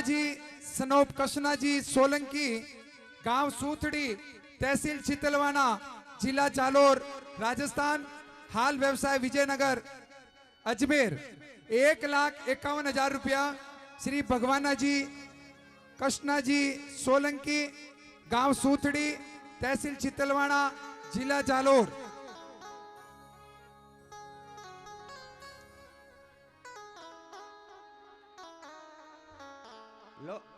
जी सनोप कृष्णा जी सोलंकी, गांव सूथड़ी, तहसील चितलवाना, जिला जालोर, राजस्थान। हाल व्यवसाय विजयनगर अजमेर। 1,51,000 रुपया श्री भगवाना जी कृष्णा जी सोलंकी, गांव सूथड़ी, तहसील चितलवाना, जिला जालोर।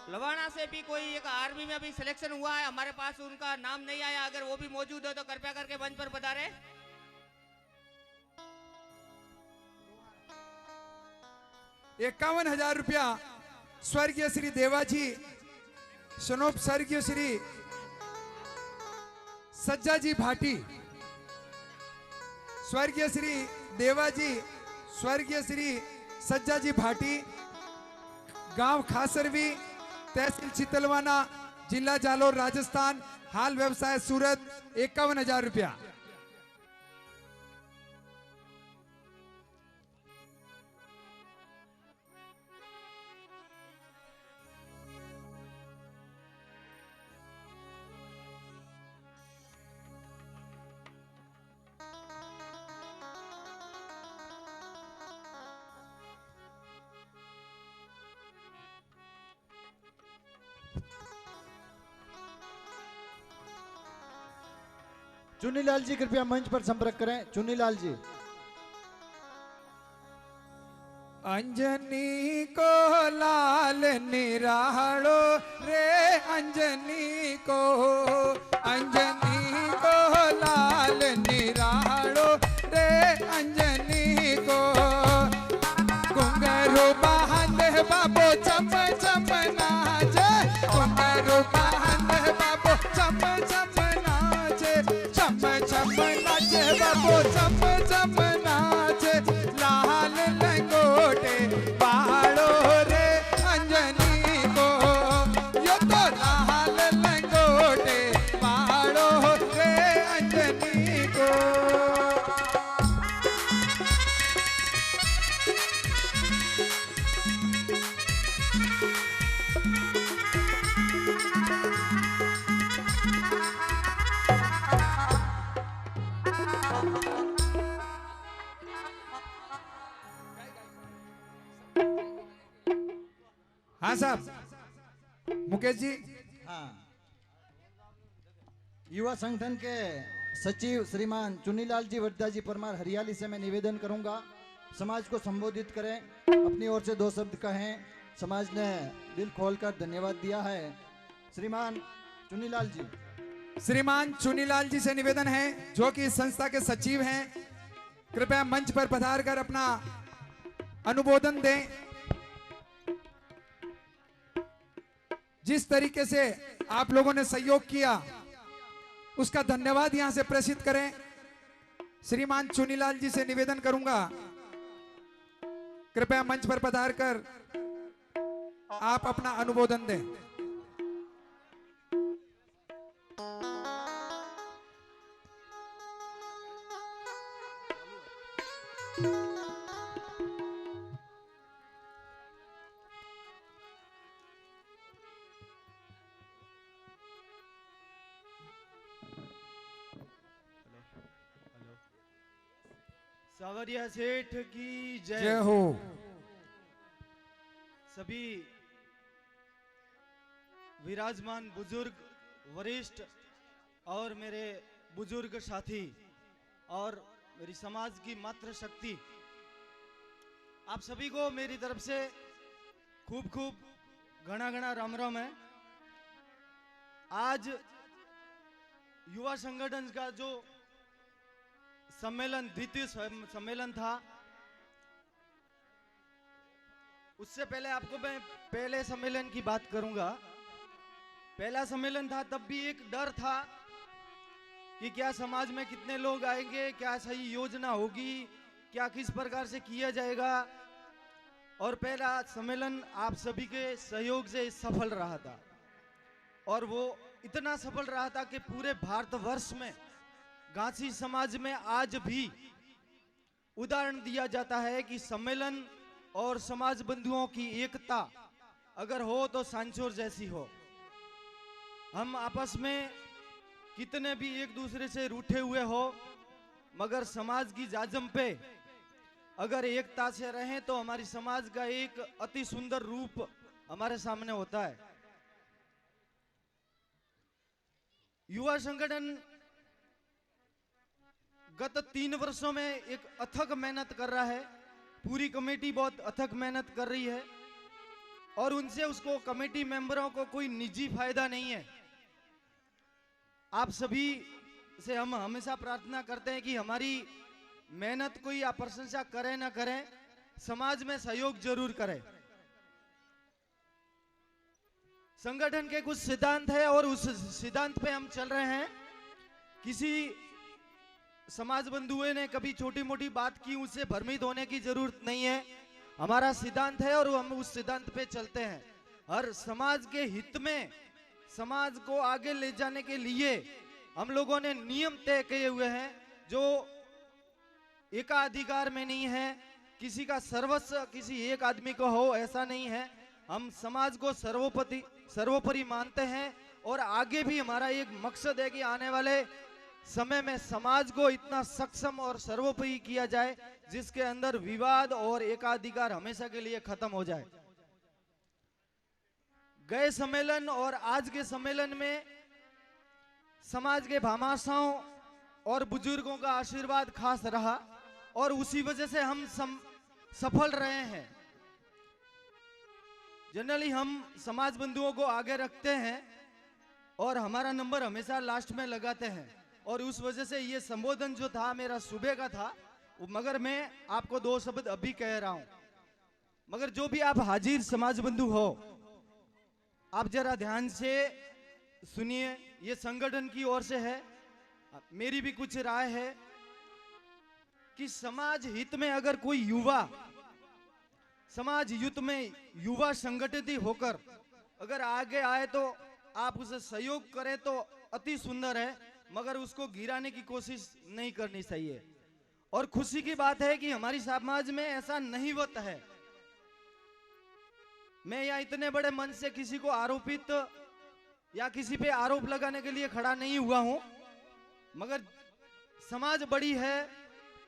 लवाना से भी कोई एक आर्मी में अभी सिलेक्शन हुआ है, हमारे पास उनका नाम नहीं आया, अगर वो भी मौजूद हो तो कृपया करके मंच पर पधारे। 51,000 रुपया स्वर्गीय श्री देवाजी सनोप, स्वर्गीय श्री सज्जाजी भाटी, स्वर्गीय श्री देवाजी, स्वर्गीय श्री सज्जाजी भाटी, गांव खासरवी, तहसील चितलवाना, जिला जालोर, राजस्थान। हाल व्यवसाय सूरत। 51,000 रुपया। चुन्नीलाल जी कृपया मंच पर संपर्क करें। चुन्नीलाल जी। अंजनी को लाल निरालो रे, अंजनी को, अंजनी को लाल निरालो रे, अंजनी को। घुंघरू बांध बाबो चम चम नाचे, घुंघरू बांध बाबो चम चम नाचे, चम चम नाचे बाबो चम चम नाचे। लाल लंगोटे बाड़ो रे अंजनी को, यो तो लाल लंगोटे बाड़ो रे अंजनी को। हाँ साहब मुकेश जी। हाँ, युवा संगठन के सचिव श्रीमान चुन्नीलाल जी वड्डा जी परमार हरियाली से मैं निवेदन करूंगा, समाज को संबोधित करें, अपनी ओर से 2 शब्द कहें। समाज ने दिल खोलकर धन्यवाद दिया है। श्रीमान चुन्नीलाल जी। श्रीमान चुन्नीलाल जी से निवेदन है, जो कि इस संस्था के सचिव हैं, कृपया मंच पर पधार कर अपना अनुमोदन दें। जिस तरीके से आप लोगों ने सहयोग किया उसका धन्यवाद यहां से प्रेषित करें। श्रीमान चुन्नीलाल जी से निवेदन करूंगा, कृपया मंच पर पधार कर आप अपना अनुमोदन दें। सावरिया सेठ की जय हो। सभी विराजमान बुजुर्ग, वरिष्ठ और मेरे बुजुर्ग साथी और मेरी समाज की मातृ शक्ति, आप सभी को मेरी तरफ से खूब खूब घना घना राम राम है। आज युवा संगठन का जो सम्मेलन, द्वितीय सम्मेलन था, उससे पहले आपको मैं पहले सम्मेलन की बात करूंगा। पहला सम्मेलन था तब भी एक डर था कि क्या समाज में कितने लोग आएंगे, क्या सही योजना होगी, क्या किस प्रकार से किया जाएगा। और पहला सम्मेलन आप सभी के सहयोग से सफल रहा था, और वो इतना सफल रहा था कि पूरे भारतवर्ष में गांसी समाज में आज भी उदाहरण दिया जाता है कि सम्मेलन और समाज बंधुओं की एकता अगर हो तो सांचौर जैसी हो। हम आपस में कितने भी एक दूसरे से रूठे हुए हो, मगर समाज की जाजम पे अगर एकता से रहें तो हमारी समाज का एक अति सुंदर रूप हमारे सामने होता है। युवा संगठन गत 3 वर्षों में एक अथक मेहनत कर रहा है। पूरी कमेटी बहुत अथक मेहनत कर रही है और उनसे उसको कमेटी मेंबरों को कोई निजी फायदा नहीं है। आप सभी से हम हमेशा प्रार्थना करते हैं कि हमारी मेहनत कोई आप प्रशंसा करें ना करें, समाज में सहयोग जरूर करें। संगठन के कुछ सिद्धांत है और उस सिद्धांत पे हम चल रहे हैं। किसी समाज बंधुओं ने कभी छोटी मोटी बात की, उससे भ्रमित होने की जरूरत नहीं है। हमारा सिद्धांत है और हम उस सिद्धांत पे चलते हैं। हर समाज के हित में, समाज को आगे ले जाने के लिए हम लोगों ने नियम तय किए हुए हैं जो एकाधिकार में नहीं है, किसी का सर्वस्व किसी एक आदमी को हो ऐसा नहीं है। हम समाज को सर्वोपरि मानते हैं और आगे भी हमारा एक मकसद है कि आने वाले समय में समाज को इतना सक्षम और सर्वोपरि किया जाए जिसके अंदर विवाद और एकाधिकार हमेशा के लिए खत्म हो जाए। गए सम्मेलन और आज के सम्मेलन में समाज के भामाशाहों और बुजुर्गों का आशीर्वाद खास रहा और उसी वजह से हम सफल रहे हैं। जनरली हम समाज बंधुओं को आगे रखते हैं और हमारा नंबर हमेशा लास्ट में लगाते हैं और उस वजह से ये संबोधन जो था मेरा सुबह का था, मगर मैं आपको 2 शब्द अभी कह रहा हूं। मगर जो भी आप हाजिर समाज बंधु हो, आप जरा ध्यान से सुनिए। ये संगठन की ओर से है, मेरी भी कुछ राय है कि समाज हित में अगर कोई युवा समाज युद्ध में युवा संगठित होकर अगर आगे आए तो आप उसे सहयोग करें तो अति सुंदर है, मगर उसको गिराने की कोशिश नहीं करनी चाहिए। और खुशी की बात है कि हमारी समाज में ऐसा नहीं होता है। मैं यहाँ इतने बड़े मंच से किसी को आरोपित या किसी पे आरोप लगाने के लिए खड़ा नहीं हुआ हूं, मगर समाज बड़ी है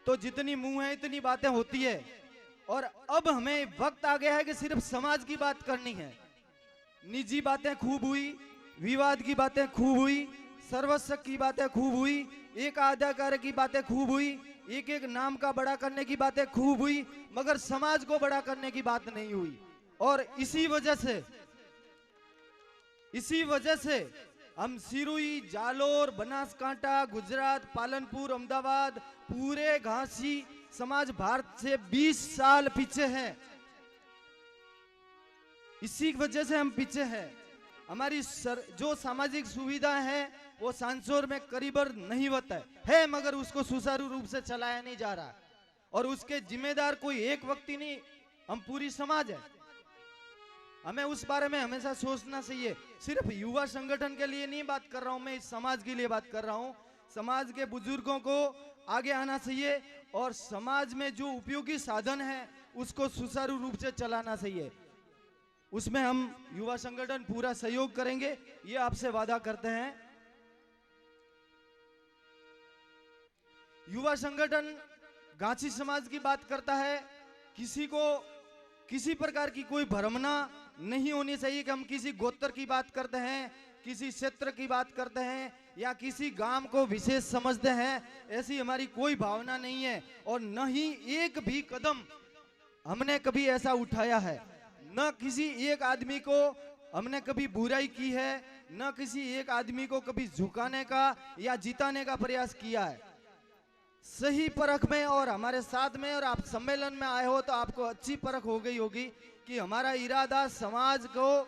तो जितनी मुंह है इतनी बातें होती है और अब हमें वक्त आ गया है कि सिर्फ समाज की बात करनी है। निजी बातें खूब हुई, विवाद की बातें खूब हुई, सर्वस्व की बातें खूब हुई, एक आधाकार की बातें खूब हुई, एक एक नाम का बड़ा करने की बातें खूब हुई, मगर समाज को बड़ा करने की बात नहीं हुई। और इसी वजह से हम सिरोही, जालोर, बनासकांठा, गुजरात, पालनपुर, अहमदाबाद, पूरे घासी समाज भारत से 20 साल पीछे हैं। इसी वजह से हम पीछे हैं। हमारी जो सामाजिक सुविधाएं हैं वो सांचौर में करीबन नहीं होता है, मगर उसको सुचारू रूप से चलाया नहीं जा रहा और उसके जिम्मेदार कोई एक व्यक्ति नहीं, हम पूरी समाज है। हमें उस बारे में हमेशा सोचना चाहिए। सिर्फ युवा संगठन के लिए नहीं बात कर रहा हूं मैं, इस समाज के लिए बात कर रहा हूं। समाज के बुजुर्गों को आगे आना चाहिए और समाज में जो उपयोगी साधन है उसको सुचारू रूप से चलाना चाहिए। उसमें हम युवा संगठन पूरा सहयोग करेंगे, ये आपसे वादा करते हैं। युवा संगठन गांची समाज की बात करता है। किसी को किसी प्रकार की कोई भ्रमना नहीं होनी चाहिए कि हम किसी गोत्र की बात करते हैं, किसी क्षेत्र की बात करते हैं या किसी गांव को विशेष समझते हैं। ऐसी हमारी कोई भावना नहीं है और न ही एक भी कदम हमने कभी ऐसा उठाया है। न किसी एक आदमी को हमने कभी बुराई की है, न किसी एक आदमी को कभी झुकाने का या जिताने का प्रयास किया है। सही परख में और हमारे साथ में और आप सम्मेलन में आए हो तो आपको अच्छी परख हो गई होगी कि हमारा इरादा समाज को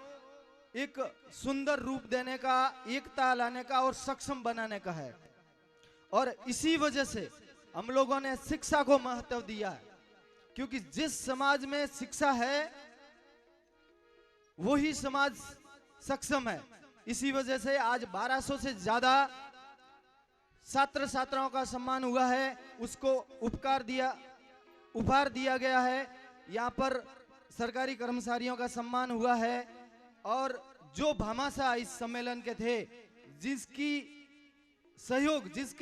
एक सुंदर रूप देने का, एकता लाने का और सक्षम बनाने का है। और इसी वजह से हम लोगों ने शिक्षा को महत्व दिया है, क्योंकि जिस समाज में शिक्षा है वही समाज सक्षम है। इसी वजह से आज 1200 से ज्यादा छात्र छात्राओं का सम्मान हुआ है, उसको उपहार दिया गया है। यहाँ पर सरकारी कर्मचारियों का सम्मान हुआ है और जो भामाशाह इस सम्मेलन के थे, जिसके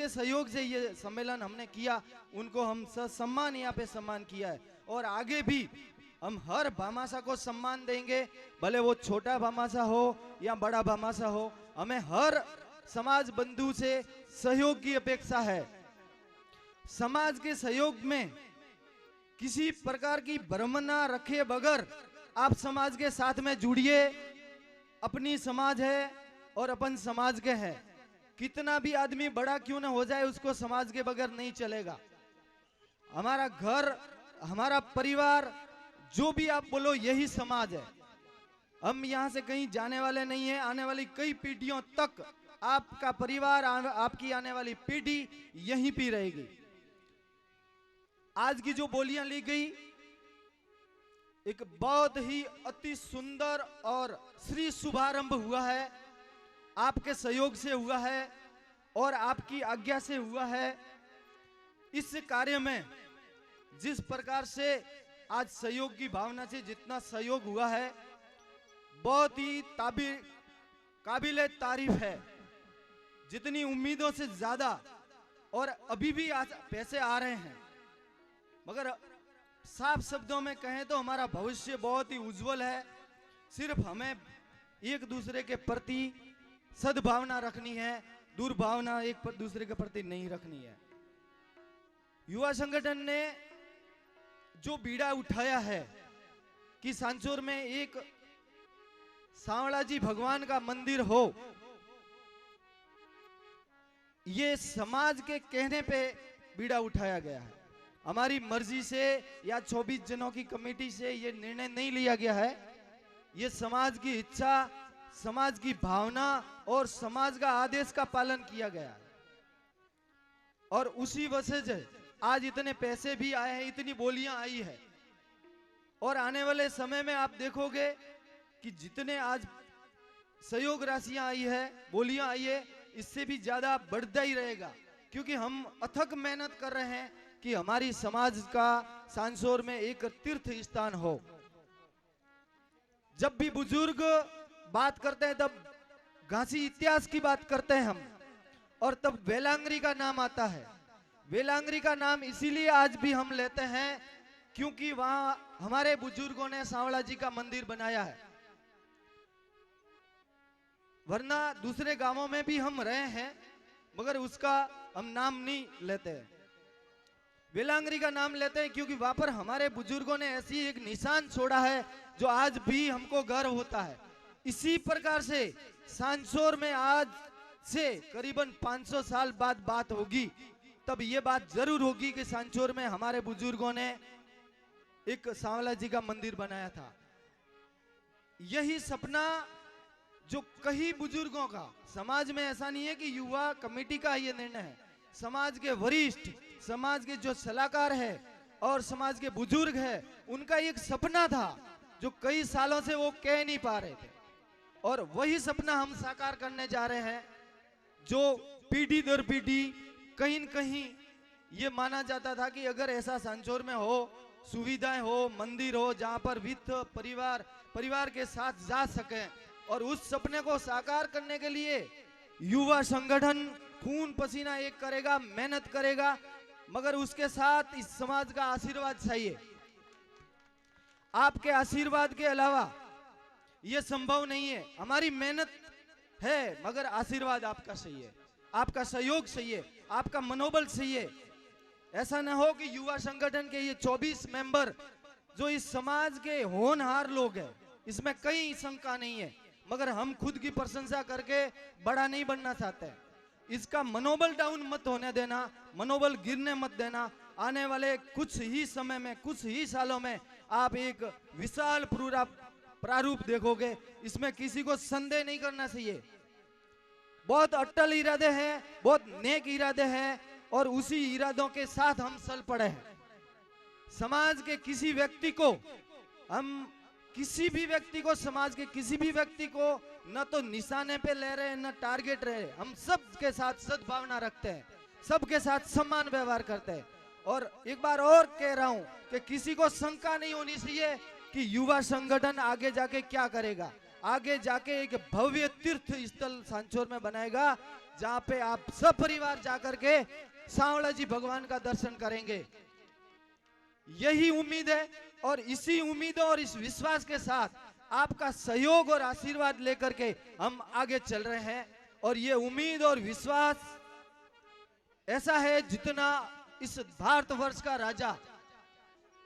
सहयोग से ये सम्मेलन हमने किया, उनको हम सम्मान यहाँ पे सम्मान किया है। और आगे भी हम हर भामाशाह को सम्मान देंगे, भले वो छोटा भामाशाह हो या बड़ा भामाशाह हो। हमें हर समाज बंधु से सहयोग की अपेक्षा है। समाज के सहयोग में किसी प्रकार की भ्रम ना रखे बगैर आप समाज के साथ में जुड़िए। अपनी समाज है और अपन समाज के हैं। कितना भी आदमी बड़ा क्यों ना हो जाए, उसको समाज के बगैर नहीं चलेगा। हमारा घर, हमारा परिवार, जो भी आप बोलो, यही समाज है। हम यहाँ से कहीं जाने वाले नहीं है। आने वाली कई पीढ़ियों तक आपका परिवार, आपकी आने वाली पीढ़ी यहीं पे रहेगी। आज की जो बोलियां ली गई, एक बहुत ही अति सुंदर और श्री शुभारंभ हुआ है, आपके सहयोग से हुआ है और आपकी आज्ञा से हुआ है। इस कार्य में जिस प्रकार से आज सहयोग की भावना से जितना सहयोग हुआ है, बहुत ही काबिले तारीफ है। जितनी उम्मीदों से ज्यादा, और अभी भी आज पैसे आ रहे हैं, मगर साफ शब्दों में कहें तो हमारा भविष्य बहुत ही उज्जवल है। सिर्फ हमें एक दूसरे के प्रति सद्भावना रखनी है, दुर्भावना एक दूसरे के प्रति नहीं रखनी है। युवा संगठन ने जो बीड़ा उठाया है कि सांचौर में एक सांवला जी भगवान का मंदिर हो, ये समाज के कहने पे बीड़ा उठाया गया है। हमारी मर्जी से या 24 जनों की कमेटी से ये निर्णय नहीं लिया गया है। ये समाज की इच्छा, समाज की भावना और समाज का आदेश का पालन किया गया है। और उसी वजह से आज इतने पैसे भी आए हैं, इतनी बोलियां आई है। और आने वाले समय में आप देखोगे कि जितने आज सहयोग राशियां आई है, बोलियां आई है, इससे भी ज्यादा बढ़ता ही रहेगा। क्योंकि हम अथक मेहनत कर रहे हैं कि हमारी समाज का सांचौर में एक तीर्थ स्थान हो। जब भी बुजुर्ग बात करते हैं तब घासी इतिहास की बात करते हैं हम, और तब वेलांगरी का नाम आता है। वेलांगरी का नाम इसीलिए आज भी हम लेते हैं क्योंकि वहां हमारे बुजुर्गों ने सांवला जी का मंदिर बनाया है। वरना दूसरे गांवों में भी हम रहे हैं, मगर उसका हम नाम नहीं लेते हैं। वेलांगरी का नाम लेते हैं क्योंकि वहां पर हमारे बुजुर्गों ने ऐसी एक निशान छोड़ा है जो आज भी हमको गर्व होता है। इसी प्रकार से सांचौर में आज से करीबन 500 साल बाद बात होगी, तब ये बात जरूर होगी कि सांचौर में हमारे बुजुर्गों ने एक सांवला जी का मंदिर बनाया था। यही सपना जो कई बुजुर्गों का, समाज में ऐसा नहीं है कि युवा कमेटी का ये निर्णय है, समाज के वरिष्ठ, समाज के जो सलाहकार है और समाज के बुजुर्ग है, उनका एक सपना था जो कई सालों से वो कह नहीं पा रहे थे। और वही सपना हम साकार करने जा रहे हैं। जो पीढ़ी दर पीढ़ी कहीं न कहीं ये माना जाता था कि अगर ऐसा सांचौर में हो, सुविधाएं हो, मंदिर हो जहां पर वित्त परिवार के साथ जा सके, और उस सपने को साकार करने के लिए युवा संगठन खून पसीना एक करेगा, मेहनत करेगा, मगर उसके साथ इस समाज का आशीर्वाद चाहिए। आपके आशीर्वाद के अलावा यह संभव नहीं है। हमारी मेहनत है, मगर आशीर्वाद आपका चाहिए, आपका सहयोग चाहिए, आपका मनोबल चाहिए। ऐसा ना हो कि युवा संगठन के ये 24 मेंबर जो इस समाज के होनहार लोग हैं, इसमें कई शंका नहीं है, मगर हम खुद की प्रशंसा करके बड़ा नहीं बनना चाहते। इसका मनोबल डाउन मत होने देना, मनोबल गिरने मत देना। आने वाले कुछ ही समय में, कुछ ही सालों में आप एक विशाल प्रारूप देखोगे। इसमें किसी को संदेह नहीं करना चाहिए। बहुत अटल इरादे हैं, बहुत नेक इरादे हैं, और उसी इरादों के साथ हम चल पड़े हैं। समाज के किसी व्यक्ति को, हम किसी भी व्यक्ति को, समाज के किसी भी व्यक्ति को न तो निशाने पे ले रहे हैं, न टारगेट रहे। हम सबके साथ सद्भावना रखते हैं, सबके साथ सम्मान व्यवहार करते हैं। और एक बार और कह रहा हूं कि किसी को शंका नहीं होनी चाहिए कि युवा संगठन आगे जाके क्या करेगा। आगे जाके एक भव्य तीर्थ स्थल सांचौर में बनाएगा, जहां पे आप सब परिवार जाकर के सांवला जी भगवान का दर्शन करेंगे। यही उम्मीद है और इसी उम्मीद और इस विश्वास के साथ आपका सहयोग और आशीर्वाद लेकर के हम आगे चल रहे हैं। और ये उम्मीद और विश्वास ऐसा है जितना इस भारतवर्ष का राजा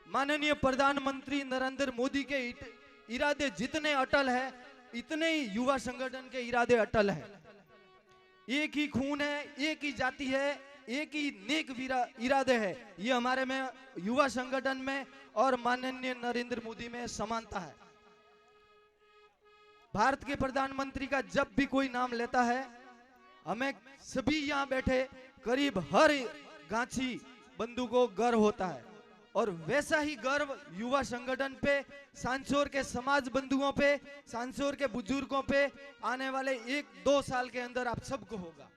माननीय प्रधानमंत्री नरेंद्र मोदी के इरादे जितने अटल है, इतने ही युवा संगठन के इरादे अटल है। एक ही खून है, एक ही जाति है, एक ही नेक इरादे है। ये हमारे में युवा संगठन में और माननीय नरेंद्र मोदी में समानता है। भारत के प्रधानमंत्री का जब भी कोई नाम लेता है, हमें सभी यहाँ बैठे करीब हर गांची बंधु को गर्व होता है। और वैसा ही गर्व युवा संगठन पे, सांचौर के समाज बंधुओं पे, सांचौर के बुजुर्गों पे आने वाले 1-2 साल के अंदर आप सबको होगा।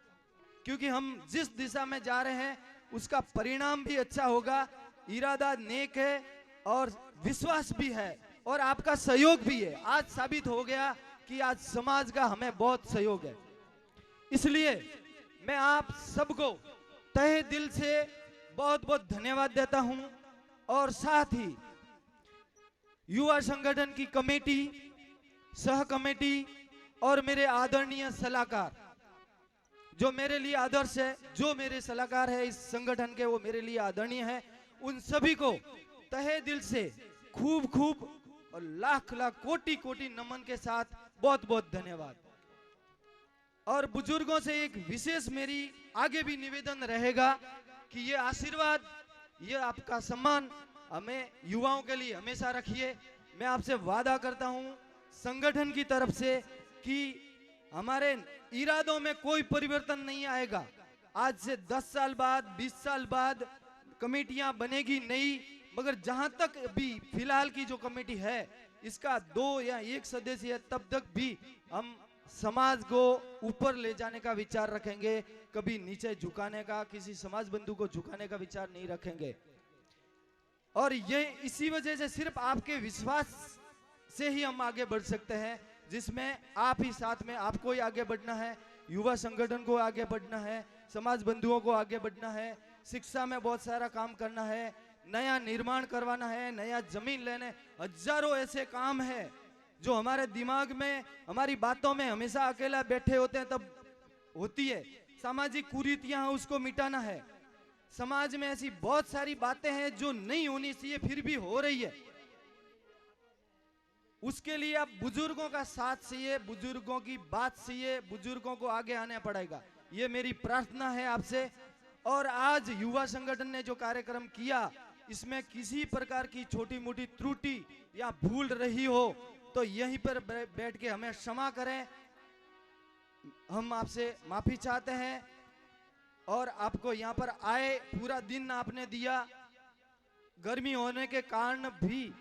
क्योंकि हम जिस दिशा में जा रहे हैं उसका परिणाम भी अच्छा होगा। इरादा नेक है और विश्वास भी है और आपका सहयोग भी है। आज साबित हो गया कि आज समाज का हमें बहुत सहयोग है। इसलिए मैं आप सबको तहे दिल से बहुत बहुत धन्यवाद देता हूं। और साथ ही युवा संगठन की कमेटी, सह कमेटी और मेरे आदरणीय सलाहकार जो मेरे लिए आदर्श है, जो मेरे सलाहकार है इस संगठन के, वो मेरे लिए आदरणीय है। उन सभी को तहे दिल से खूब खूब और लाख लाख कोटि कोटि नमन के साथ बहुत बहुत धन्यवाद। और बुजुर्गों से एक विशेष मेरी आगे भी निवेदन रहेगा कि ये आशीर्वाद, ये आपका सम्मान हमें युवाओं के लिए हमेशा रखिए। मैं आपसे वादा करता हूं संगठन की तरफ से कि हमारे इरादों में कोई परिवर्तन नहीं आएगा। आज से 10 साल बाद, 20 साल बाद कमेटियां बनेगी नहीं, मगर जहां तक अभी फिलहाल की जो कमेटी है इसका 2 या 1 सदस्य है, तब तक भी हम समाज को ऊपर ले जाने का विचार रखेंगे। कभी नीचे झुकाने का, किसी समाज बंधु को झुकाने का विचार नहीं रखेंगे। और ये इसी वजह से सिर्फ आपके विश्वास से ही हम आगे बढ़ सकते हैं, जिसमें आप ही साथ में, आपको ही आगे बढ़ना है, युवा संगठन को आगे बढ़ना है, समाज बंधुओं को आगे बढ़ना है, शिक्षा में बहुत सारा काम करना है, नया निर्माण करवाना है, नया जमीन लेने, हजारों ऐसे काम है जो हमारे दिमाग में, हमारी बातों में हमेशा अकेला बैठे होते हैं तब होती है। सामाजिक कुरीतियां उसको मिटाना है। समाज में ऐसी बहुत सारी बातें हैं जो नहीं होनी चाहिए फिर भी हो रही है। उसके लिए आप बुजुर्गों का साथ चाहिए, बुजुर्गों की बात चाहिए, बुजुर्गों को आगे आना पड़ेगा। ये मेरी प्रार्थना है आपसे। और आज युवा संगठन ने जो कार्यक्रम किया, इसमें किसी प्रकार की छोटी मोटी त्रुटि या भूल रही हो तो यहीं पर बैठ के हमें क्षमा करें। हम आपसे माफी चाहते हैं। और आपको यहाँ पर आए, पूरा दिन आपने दिया, गर्मी होने के कारण भी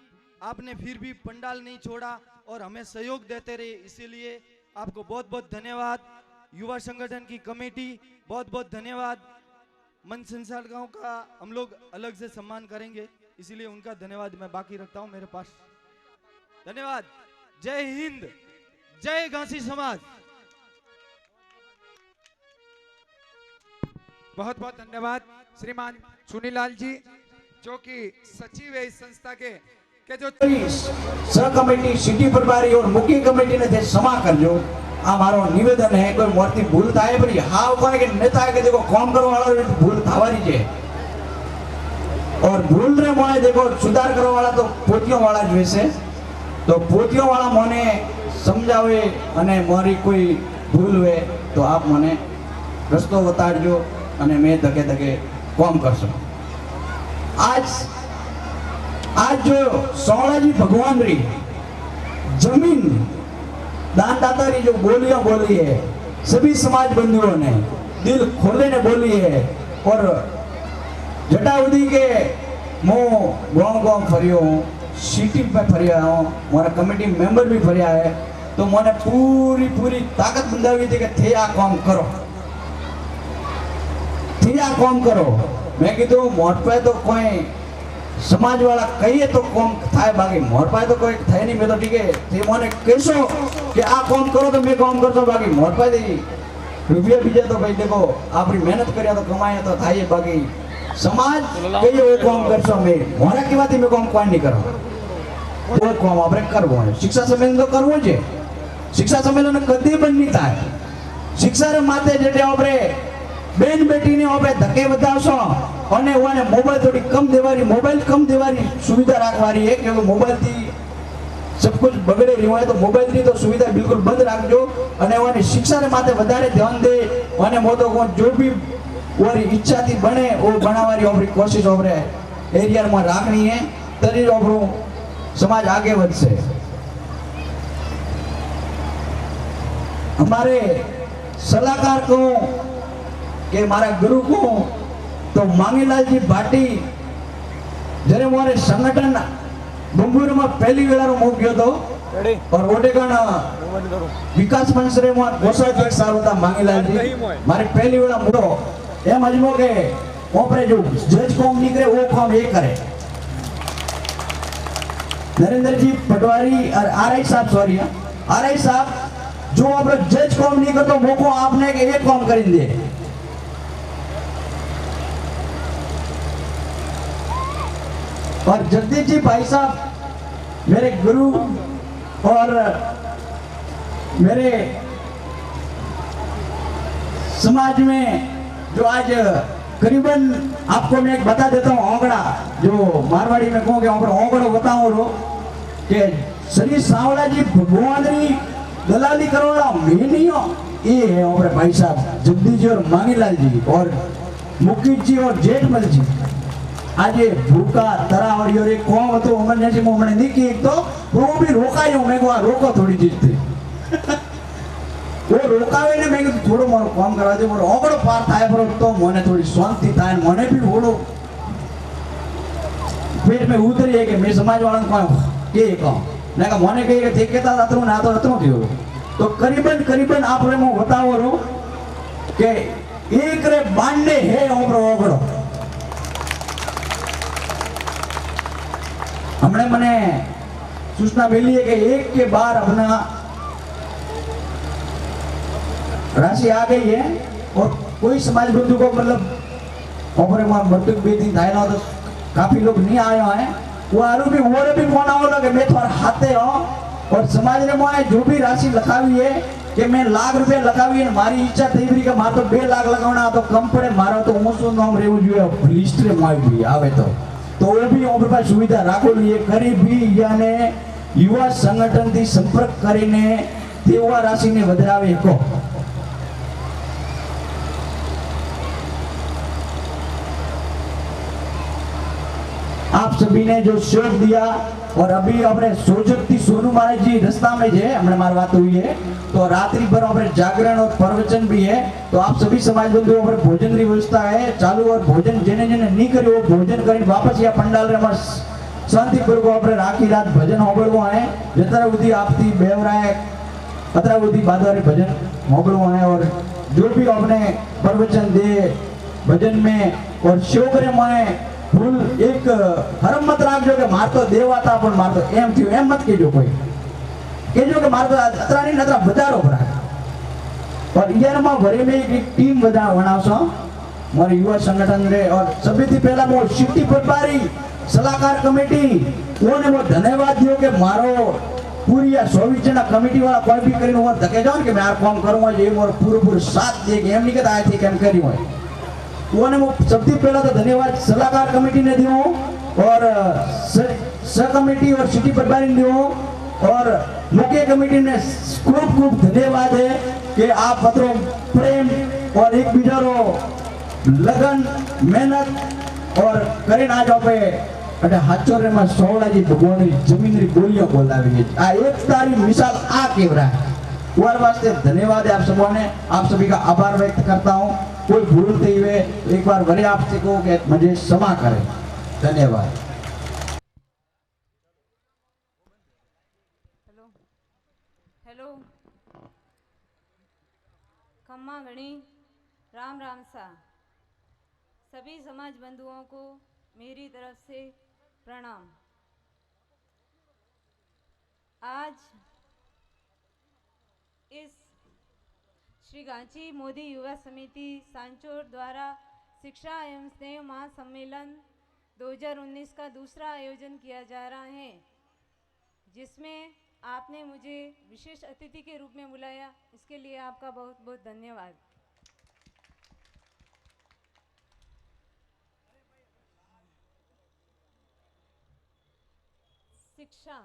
आपने फिर भी पंडाल नहीं छोड़ा और हमें सहयोग देते रहे, इसीलिए आपको बहुत बहुत धन्यवाद। युवा संगठन की कमेटी बहुत बहुत धन्यवाद। मंच संचालकों का हम लोग अलग से सम्मान करेंगे, इसीलिए उनका धन्यवाद मैं बाकी रखता हूं मेरे पास। धन्यवाद। जय हिंद, जय घासी समाज। बहुत बहुत धन्यवाद श्रीमान चुनीलाल जी, जो कि सचिव है इस संस्था के जो सह कमेटी, सिटी प्रभारी और मुख्य कमेटी ने क्षमा करजो। आ मारो निवेदन है, कोई मोटी भूल थाय पर हाव कोई के नेता है के देखो काम करो वाला भूल थावारी छे और भूल रे मोने देखो सुधार करो वाला तो पोतियों वाला ज होय। तो पोतियों वाला मोने समझावे अने मारी कोई भूल हुए तो आप मने रस्तो बताड़जो અને मैं धके धके काम करशो। आज जो सोमलाजी भगवान री जमीन दानदाता री जो बोलियां बोली है, सभी समाज बंधुओं ने दिल खोले ने बोली है। और जटाउदी के मो गांव गांव फरियो हूँ, सिटी में फरिया हूँ, मारा कमेटी मेंबर भी फरिया है। तो मैंने पूरी पूरी ताकत बंधावी थी कि थे आ काम करो, थे आ काम करो। मैं कीधु मोट पे तो कोई समाज वाला कहिए तो कौन थाय बाकी मोर पाए तो कोई थे नहीं। मैं तो ठीक है ते मोने कैसो कि आ कौन करो तो मैं कौन करतो बाकी मोर पाए दी रुपया बीजे तो भाई देखो आपरी मेहनत करिया तो कमाए तो थाय बाकी समाज कहिए वो कौन करसो मैं मोरा की बात में कौन कोई नहीं करो वो कौन आपरे करवो है। शिक्षा सम्मेलन तो करवो जे शिक्षा सम्मेलन कदी बंद नहीं थाय। शिक्षा रे माथे जेटे आपरे बेन बेटी ने आपरे धके बतावशो અને ઓને મોબાઈલ થોડી કમ દેવાની મોબાઈલ કમ દેવાની સુવિધા રાખવાની है कि मोबाइल थी सब कुछ बगड़े रही હોય तो मोबाइल थी तो सुविधा बिल्कुल बंद રાખજો અને ઓને शिक्षा रे माथे વધારે ध्यान दे અને મો તો जो भी ओरी इच्छा थी बने वो बनावारी अपनी कोशिश ओपरे एरिया में राखनी है तरी ओपरो समाज आगे बढ़से। हमारे सलाहकार को के हमारा गुरु को तो मांगीलाल जी भाटी जरे मोरे संगठन बंबूर में पहली वेला रो मुक गयो तो और ओटेगण विकास मंच रे मो कोषाध्यक्ष साहब था मांगीलाल जी मारे पहली वेला मुडो एम अजमो के ओपरे जो जज कौम निकले वो कौम ये करे। नरेंद्र जी पटवारी और आरआई साहब सॉरी आरआई साहब जो अपने जज कौम नहीं करतो मोको आपने के एक कौम कर दे। और जगदीश जी भाई साहब मेरे गुरु और मेरे समाज में जो आज करीबन आपको मैं एक बता देता हूँ औंगड़ा जो मारवाड़ी में कहूँ कि औंगड़ो बताऊँ रो कि श्री सावड़ा जी भगवानरी दलाली करवाड़ा मैं नहीं हो ये है हमारे भाई साहब जगदीश जी और मांगीलाल जी और मुकेश जी और जेठमल जी। आज ये भूखा तरावड़ी और एक कौन तो उमर जैसे मोमने नहीं की एक तो वो भी रोका ही मैं को रोको थोड़ी चीज थी वो रोकावे ने मैं थोड़ो मोर काम करा दे मोर ओगड़ो पार थाय पर तो मोने थोड़ी शांति थाय मोने भी थोड़ो पेट में उतरी है कि मैं समाज वाला को के कहूं ना का मोने कहे कि केता अतरो ना तो अतरो थियो तो करीबन आप रे मो बताओ रो के एक रे बांडे है ओगड़ो हमने मने सूचना मिली है कि एक के बार अपना राशि आ गई है और कोई समाज बंधु को मतलब ओपरे में मृत्यु बेदी थायला तो काफी लोग नहीं आए हैं वो आरु भी वो भी कौन आओ लगे मैं थोड़ा हाथे हो और समाज ने मोए जो भी राशि लखावी है कि मैं लाख रुपए लखावी है मारी इच्छा थी भी कि मार तो 2 लाख लगावना तो कम पड़े मारो तो ऊंचो नाम रेवू જોઈએ लिस्ट रे मोए भी आवे तो वो भी ओपरे पास सुविधा राखो लिए करी भी याने युवा संगठन थी संपर्क करीने तेवा राशि ने वधरावे को। आप सभी ने जो सहयोग दिया और अभी अपने सोजकती सोनू महाराज जी रास्ता में जे हमने मार बात हुई है तो रात्रि भर अपने जागरण और प्रवचन भी है तो आप सभी समाज बंधुओं पर भोजन की व्यवस्था है चालू और भोजन जेने जेने नहीं करी वो भोजन कर वापस या पंडाल रे शांति पूर्वक अपने राखी रात भजन होबड़वो है जतरा बुद्धि आपती बेवराए अतरा बुद्धि बादवारी भजन होबड़वो है और जो भी अपने प्रवचन दे भजन में और शिवकरे में भूल एक हरम मत राखजो के मार तो देवाता पण मार तो एम थयो एम मत केजो कोई केजो के मार तो अतरा नहीं नतरा बजारो राख और यार में भरे में एक टीम बजा बनावसो मारे युवा संगठन रे और सभी थी पहला मो सिटी पटवारी सलाहकार कमेटी कोने मो धन्यवाद दियो के मारो पूरी या 24 जना कमेटी वाला कोई भी करीन वो धके जाओ कि मैं यार काम करूंगा ये मोर पूरा साथ दे के एम नहीं कहता आए थी केम करी हो उन्होंने वो सबसे पहला तो धन्यवाद सलाहकार कमेटी ने दियो और स कमेटी और सिटी पटवारी ने दियो और मुख्य कमेटी ने खूब धन्यवाद है कि आप पत्रों प्रेम और एक बीजारो लगन मेहनत और करीन आज पे अटे हाचोरे में सोड़ा जी भगवान की जमीन री बोलियां बोलावी है आ एक तारी मिसाल आ केवरा है और वास्ते धन्यवाद है आप सबों ने आप सभी का आभार व्यक्त करता हूं कोई भूलते हुए एक बार वरे आपसे को कि मुझे क्षमा करें धन्यवाद। हेलो हेलो खम्मा गणी राम सा सभी समाज बंधुओं को मेरी तरफ से प्रणाम। आज इस श्री गांची मोदी युवा समिति सांचौर द्वारा शिक्षा एवं स्नेह महासम्मेलन 2019 का दूसरा आयोजन किया जा रहा है, जिसमें आपने मुझे विशेष अतिथि के रूप में बुलाया। इसके लिए आपका बहुत बहुत धन्यवाद। शिक्षा,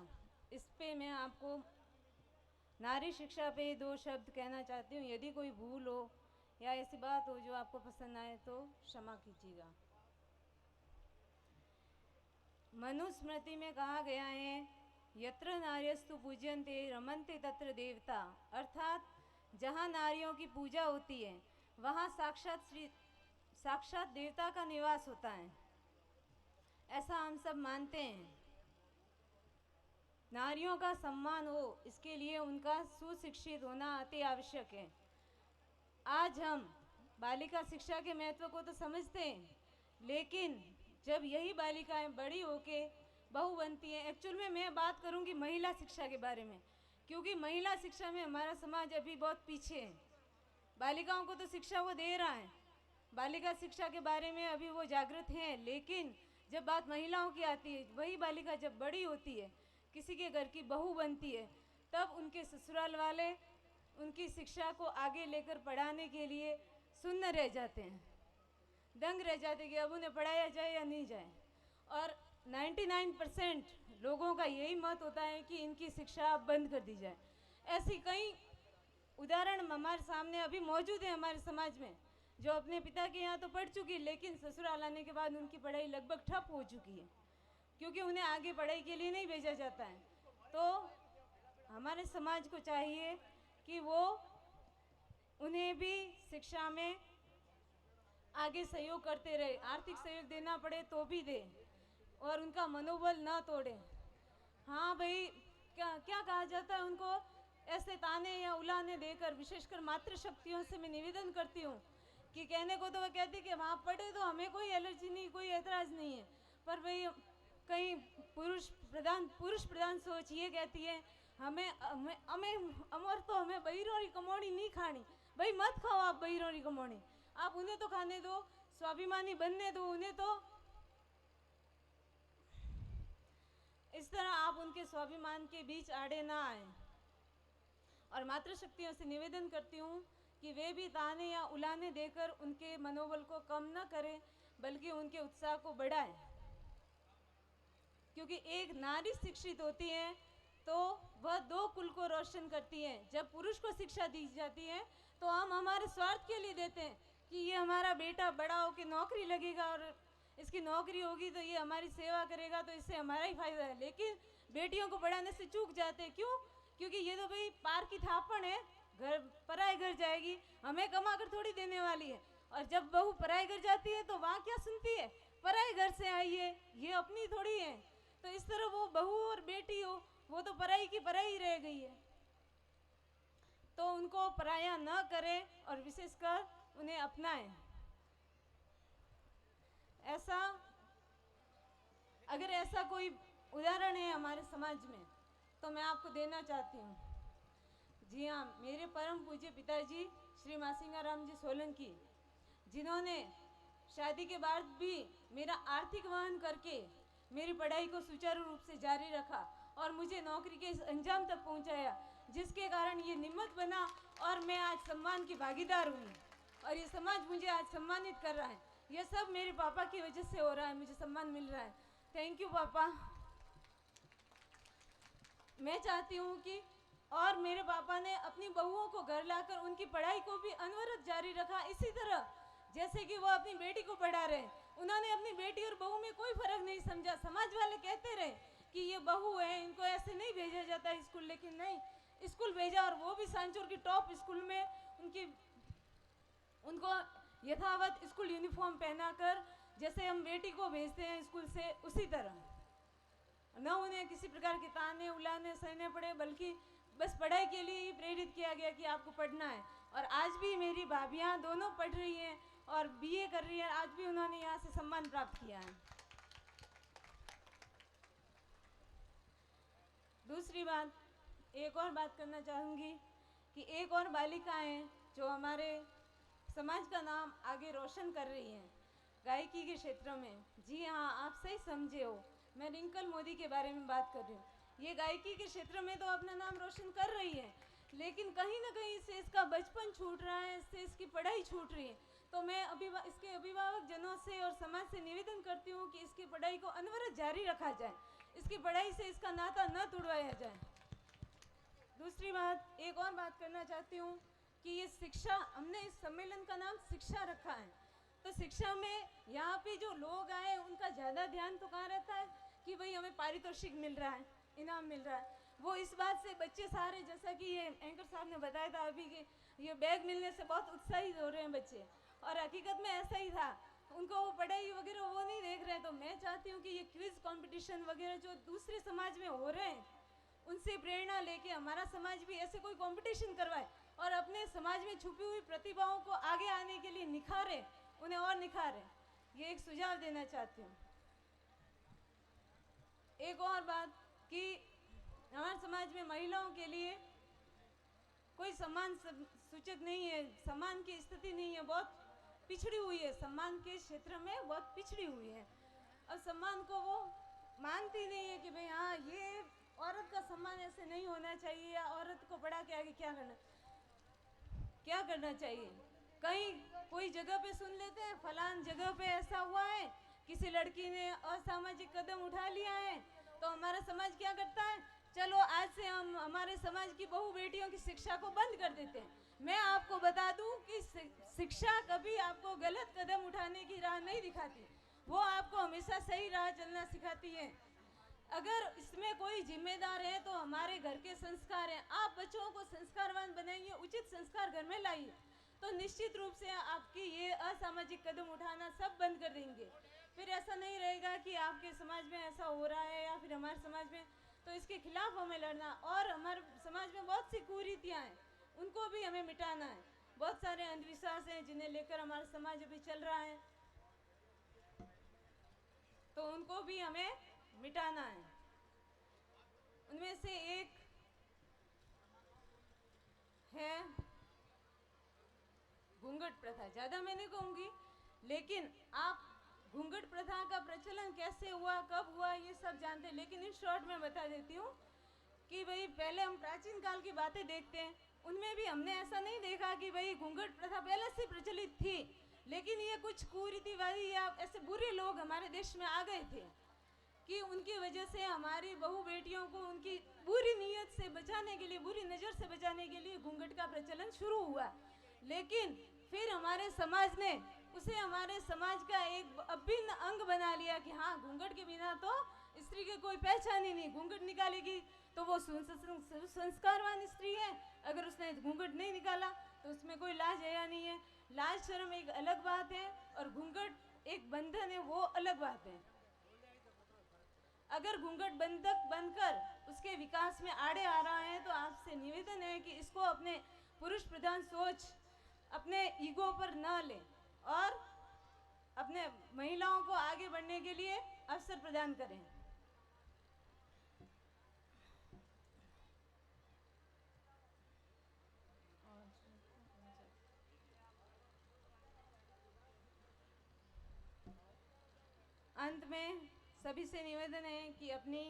इस पे मैं आपको नारी शिक्षा पे 2 शब्द कहना चाहती हूँ। यदि कोई भूल हो या ऐसी बात हो जो आपको पसंद आए तो क्षमा कीजिएगा। मनुस्मृति में कहा गया है, यत्र नार्यस्तु पूज्यन्ते रमन्ते तत्र देवता, अर्थात जहाँ नारियों की पूजा होती है वहाँ साक्षात देवता का निवास होता है, ऐसा हम सब मानते हैं। नारियों का सम्मान हो, इसके लिए उनका सुशिक्षित होना अति आवश्यक है। आज हम बालिका शिक्षा के महत्व को तो समझते हैं, लेकिन जब यही बालिकाएं बड़ी होके बहू बनती हैं, एक्चुअल में मैं बात करूंगी महिला शिक्षा के बारे में, क्योंकि महिला शिक्षा में हमारा समाज अभी बहुत पीछे है। बालिकाओं को तो शिक्षा वो दे रहा है, बालिका शिक्षा के बारे में अभी वो जागृत हैं, लेकिन जब बात महिलाओं की आती है, वही बालिका जब बड़ी होती है, किसी के घर की बहू बनती है, तब उनके ससुराल वाले उनकी शिक्षा को आगे लेकर पढ़ाने के लिए सुन्न रह जाते हैं, दंग रह जाते कि अब उन्हें पढ़ाया जाए या नहीं जाए। और 99% लोगों का यही मत होता है कि इनकी शिक्षा अब बंद कर दी जाए। ऐसी कई उदाहरण हमारे सामने अभी मौजूद है हमारे समाज में, जो अपने पिता के यहाँ तो पढ़ चुकी, लेकिन ससुराल आने के बाद उनकी पढ़ाई लगभग ठप हो चुकी है, क्योंकि उन्हें आगे पढ़ाई के लिए नहीं भेजा जाता है। तो हमारे समाज को चाहिए कि वो उन्हें भी शिक्षा में आगे सहयोग करते रहे, आर्थिक सहयोग देना पड़े तो भी दे, और उनका मनोबल ना तोड़े। हाँ भाई, क्या कहा जाता है, उनको ऐसे ताने या उलाने देकर, विशेषकर मातृशक्तियों से मैं निवेदन करती हूँ कि कहने को तो वह कहती कि वहाँ पढ़े तो हमें कोई एलर्जी नहीं, कोई ऐतराज़ नहीं है, पर भाई कहीं पुरुष प्रधान सोच ये कहती है हमें बहिरों की कमौनी नहीं खानी। भाई मत खाओ आप बहिरों की कमौनी, आप उन्हें तो खाने दो, स्वाभिमानी बनने दो उन्हें तो। इस तरह आप उनके स्वाभिमान के बीच आड़े ना आए। और मातृशक्तियों से निवेदन करती हूँ कि वे भी ताने या उलाने देकर उनके मनोबल को कम न करें, बल्कि उनके उत्साह को बढ़ाएं। क्योंकि एक नारी शिक्षित होती है तो वह 2 कुल को रोशन करती है। जब पुरुष को शिक्षा दी जाती है तो हम हमारे स्वार्थ के लिए देते हैं कि ये हमारा बेटा बड़ा होकर नौकरी लगेगा और इसकी नौकरी होगी तो ये हमारी सेवा करेगा, तो इससे हमारा ही फायदा है। लेकिन बेटियों को पढ़ाने से चूक जाते हैं। क्यों? क्योंकि ये तो भाई पार की थापड़ है, घर पराए घर जाएगी, हमें कमा कर थोड़ी देने वाली है। और जब बहू पराए घर जाती है तो वहाँ क्या सुनती है, पराए घर से आई है, ये अपनी थोड़ी है। तो इस तरह वो बहू और बेटी हो, वो तो पराई की पराई रह गई है। तो उनको पराया न करें और विशेषकर उन्हें अपनाएं। अगर ऐसा कोई उदाहरण है हमारे समाज में तो मैं आपको देना चाहती हूँ। जी हाँ, मेरे परम पूज्य पिताजी श्री मासिंगाराम जी सोलंकी, जिन्होंने शादी के बाद भी मेरा आर्थिक वहन करके मेरी पढ़ाई को सुचारू रूप से जारी रखा और मुझे नौकरी के इस अंजाम तक पहुंचाया, जिसके कारण ये निमित्त बना और मैं आज सम्मान की भागीदार हुई और ये समाज मुझे आज सम्मानित कर रहा है। ये सब मेरे पापा की वजह से हो रहा है, मुझे सम्मान मिल रहा है। थैंक यू पापा। मैं चाहती हूँ कि और मेरे पापा ने अपनी बहुओं को घर लाकर उनकी पढ़ाई को भी अनवरत जारी रखा, इसी तरह जैसे कि वो अपनी बेटी को पढ़ा रहे। उन्होंने अपनी बेटी और बहू में कोई फर्क नहीं समझा। समाज वाले कहते रहे कि ये बहू है, इनको ऐसे नहीं भेजा जाता स्कूल, लेकिन नहीं, स्कूल भेजा और वो भी सांचौर की टॉप स्कूल में उनको यथावत स्कूल यूनिफॉर्म पहनाकर, जैसे हम बेटी को भेजते हैं स्कूल से, उसी तरह। न उन्हें किसी प्रकार के ताने उलाने सहने पड़े, बल्कि बस पढ़ाई के लिए ही प्रेरित किया गया कि आपको पढ़ना है। और आज भी मेरी भाभियाँ दोनों पढ़ रही हैं और बीए कर रही हैं, आज भी उन्होंने यहाँ से सम्मान प्राप्त किया है। दूसरी बात, एक और बात करना चाहूँगी कि एक और बालिका हैं जो हमारे समाज का नाम आगे रोशन कर रही हैं गायकी के क्षेत्र में। जी हाँ, आप सही समझे हो, मैं रिंकल मोदी के बारे में बात कर रही हूँ। ये गायकी के क्षेत्र में तो अपना नाम रोशन कर रही है, लेकिन कहीं ना कहीं से इसका बचपन छूट रहा है, इससे इसकी पढ़ाई छूट रही है। तो मैं इसके अभिभावक जनों से और समाज से निवेदन करती हूँ कि इसकी पढ़ाई को अनवरत जारी रखा जाए, इसकी पढ़ाई से इसका नाता न तोड़वाया जाए। दूसरी बात, एक और बात करना चाहती हूँ कि ये शिक्षा, हमने इस सम्मेलन का नाम शिक्षा रखा है, तो शिक्षा में यहाँ पे जो लोग आए उनका ज़्यादा ध्यान तो कहाँ रहता है कि भाई हमें पारितोषिक मिल रहा है, इनाम मिल रहा है। वो इस बात से बच्चे सारे, जैसा कि ये एंकर साहब ने बताया था अभी कि ये बैग मिलने से बहुत उत्साहित हो रहे हैं बच्चे, और हकीकत में ऐसा ही था। उनको वो पढ़ाई वगैरह वो नहीं देख रहे हैं। तो मैं चाहती हूँ कि ये क्विज कंपटीशन वगैरह जो दूसरे समाज में हो रहे हैं, उनसे प्रेरणा लेके हमारा समाज भी ऐसे कोई कंपटीशन करवाए और अपने समाज में छुपी हुई प्रतिभाओं को आगे आने के लिए निखारे, उन्हें और निखारे। ये एक सुझाव देना चाहती हूँ। एक और बात कि हमारे समाज में महिलाओं के लिए कोई सम्मान सूचक नहीं है, सम्मान की स्थिति नहीं है, बहुत पिछड़ी हुई है, सम्मान के क्षेत्र में बहुत पिछड़ी हुई है। और सम्मान को वो मानती नहीं है कि भाई हाँ, ये औरत का सम्मान ऐसे नहीं होना चाहिए, या औरत को पढ़ा के आगे क्या करना चाहिए। कहीं कोई जगह पे सुन लेते हैं फलान जगह पे ऐसा हुआ है, किसी लड़की ने असामाजिक कदम उठा लिया है, तो हमारा समाज क्या करता है, चलो आज से हम हमारे समाज की बहू बेटियों की शिक्षा को बंद कर देते हैं। मैं आपको बता दूं कि शिक्षा कभी आपको गलत कदम उठाने की राह नहीं दिखाती, वो आपको हमेशा सही राह चलना सिखाती है। अगर इसमें कोई जिम्मेदार है तो हमारे घर के संस्कार हैं। आप बच्चों को संस्कारवान बनाइए, उचित संस्कार घर में लाइए, तो निश्चित रूप से आपकी ये असामाजिक कदम उठाना सब बंद कर देंगे। फिर ऐसा नहीं रहेगा कि आपके समाज में ऐसा हो रहा है या फिर हमारे समाज में, तो इसके खिलाफ हमें लड़ना। और हमारे समाज में बहुत सी कुरीतियाँ हैं, उनको भी हमें मिटाना है। बहुत सारे अंधविश्वास हैं जिन्हें लेकर हमारा समाज अभी चल रहा है, तो उनको भी हमें मिटाना है। उनमें से एक है घूंघट प्रथा। ज़्यादा मैं नहीं कहूँगी, लेकिन आप घूंघट प्रथा का प्रचलन कैसे हुआ, कब हुआ, ये सब जानते हैं, लेकिन इन शॉर्ट में बता देती हूँ कि भाई पहले हम प्राचीन काल की बातें देखते हैं, उनमें भी हमने ऐसा नहीं देखा कि भाई घूंघट प्रथा पहले से प्रचलित थी, लेकिन ये कुछ कुरीतिवादी या ऐसे बुरे लोग हमारे देश में आ गए थे कि उनकी वजह से हमारी बहू बेटियों को उनकी बुरी नीयत से बचाने के लिए, बुरी नज़र से बचाने के लिए घूंघट का प्रचलन शुरू हुआ। लेकिन फिर हमारे समाज ने उसे हमारे समाज का एक अभिन्न अंग बना लिया कि हाँ, घूंघट के बिना तो स्त्री की कोई पहचान ही नहीं, घूंघट निकालेगी तो वो संस्कारवान स्त्री है, अगर उसने घूंघट नहीं निकाला तो उसमें कोई लाज हया नहीं है। लाज शर्म एक अलग बात है और घूंघट एक बंधन है, वो अलग बात है। अगर घूंघट बंधक बनकर उसके विकास में आड़े आ रहा है तो आपसे निवेदन है कि इसको अपने पुरुष प्रधान सोच, अपने ईगो पर न ले और अपने महिलाओं को आगे बढ़ने के लिए अवसर प्रदान करें। अंत में सभी से निवेदन है कि अपनी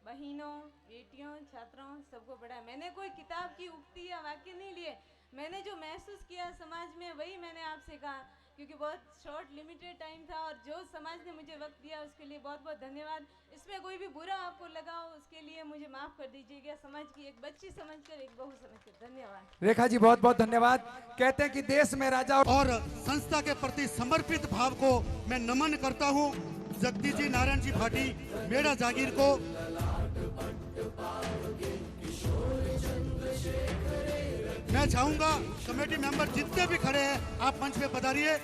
बहनों, बेटियों, छात्रों सबको पढ़ाएं। मैंने कोई किताब की उक्ति या वाक्य नहीं लिए, मैंने जो महसूस किया समाज में वही मैंने आपसे कहा, क्योंकि बहुत शॉर्ट लिमिटेड टाइम था और जो समाज ने मुझे वक्त दिया उसके लिए बहुत बहुत धन्यवाद। इसमें कोई भी बुरा आपको लगा हो उसके लिए मुझे माफ़ कर दीजिएगा, समाज की एक बच्ची समझकर, एक बहू समझकर। धन्यवाद। रेखा जी बहुत बहुत धन्यवाद। कहते हैं कि देश में राजा और संस्था के प्रति समर्पित भाव को मैं नमन करता हूँ। जगदीश जी, नारायण जी भाटी, मेरा जागीर को मैं चाहूंगा कमेटी मेंबर जितने भी खड़े हैं आप मंच पे पधारिए।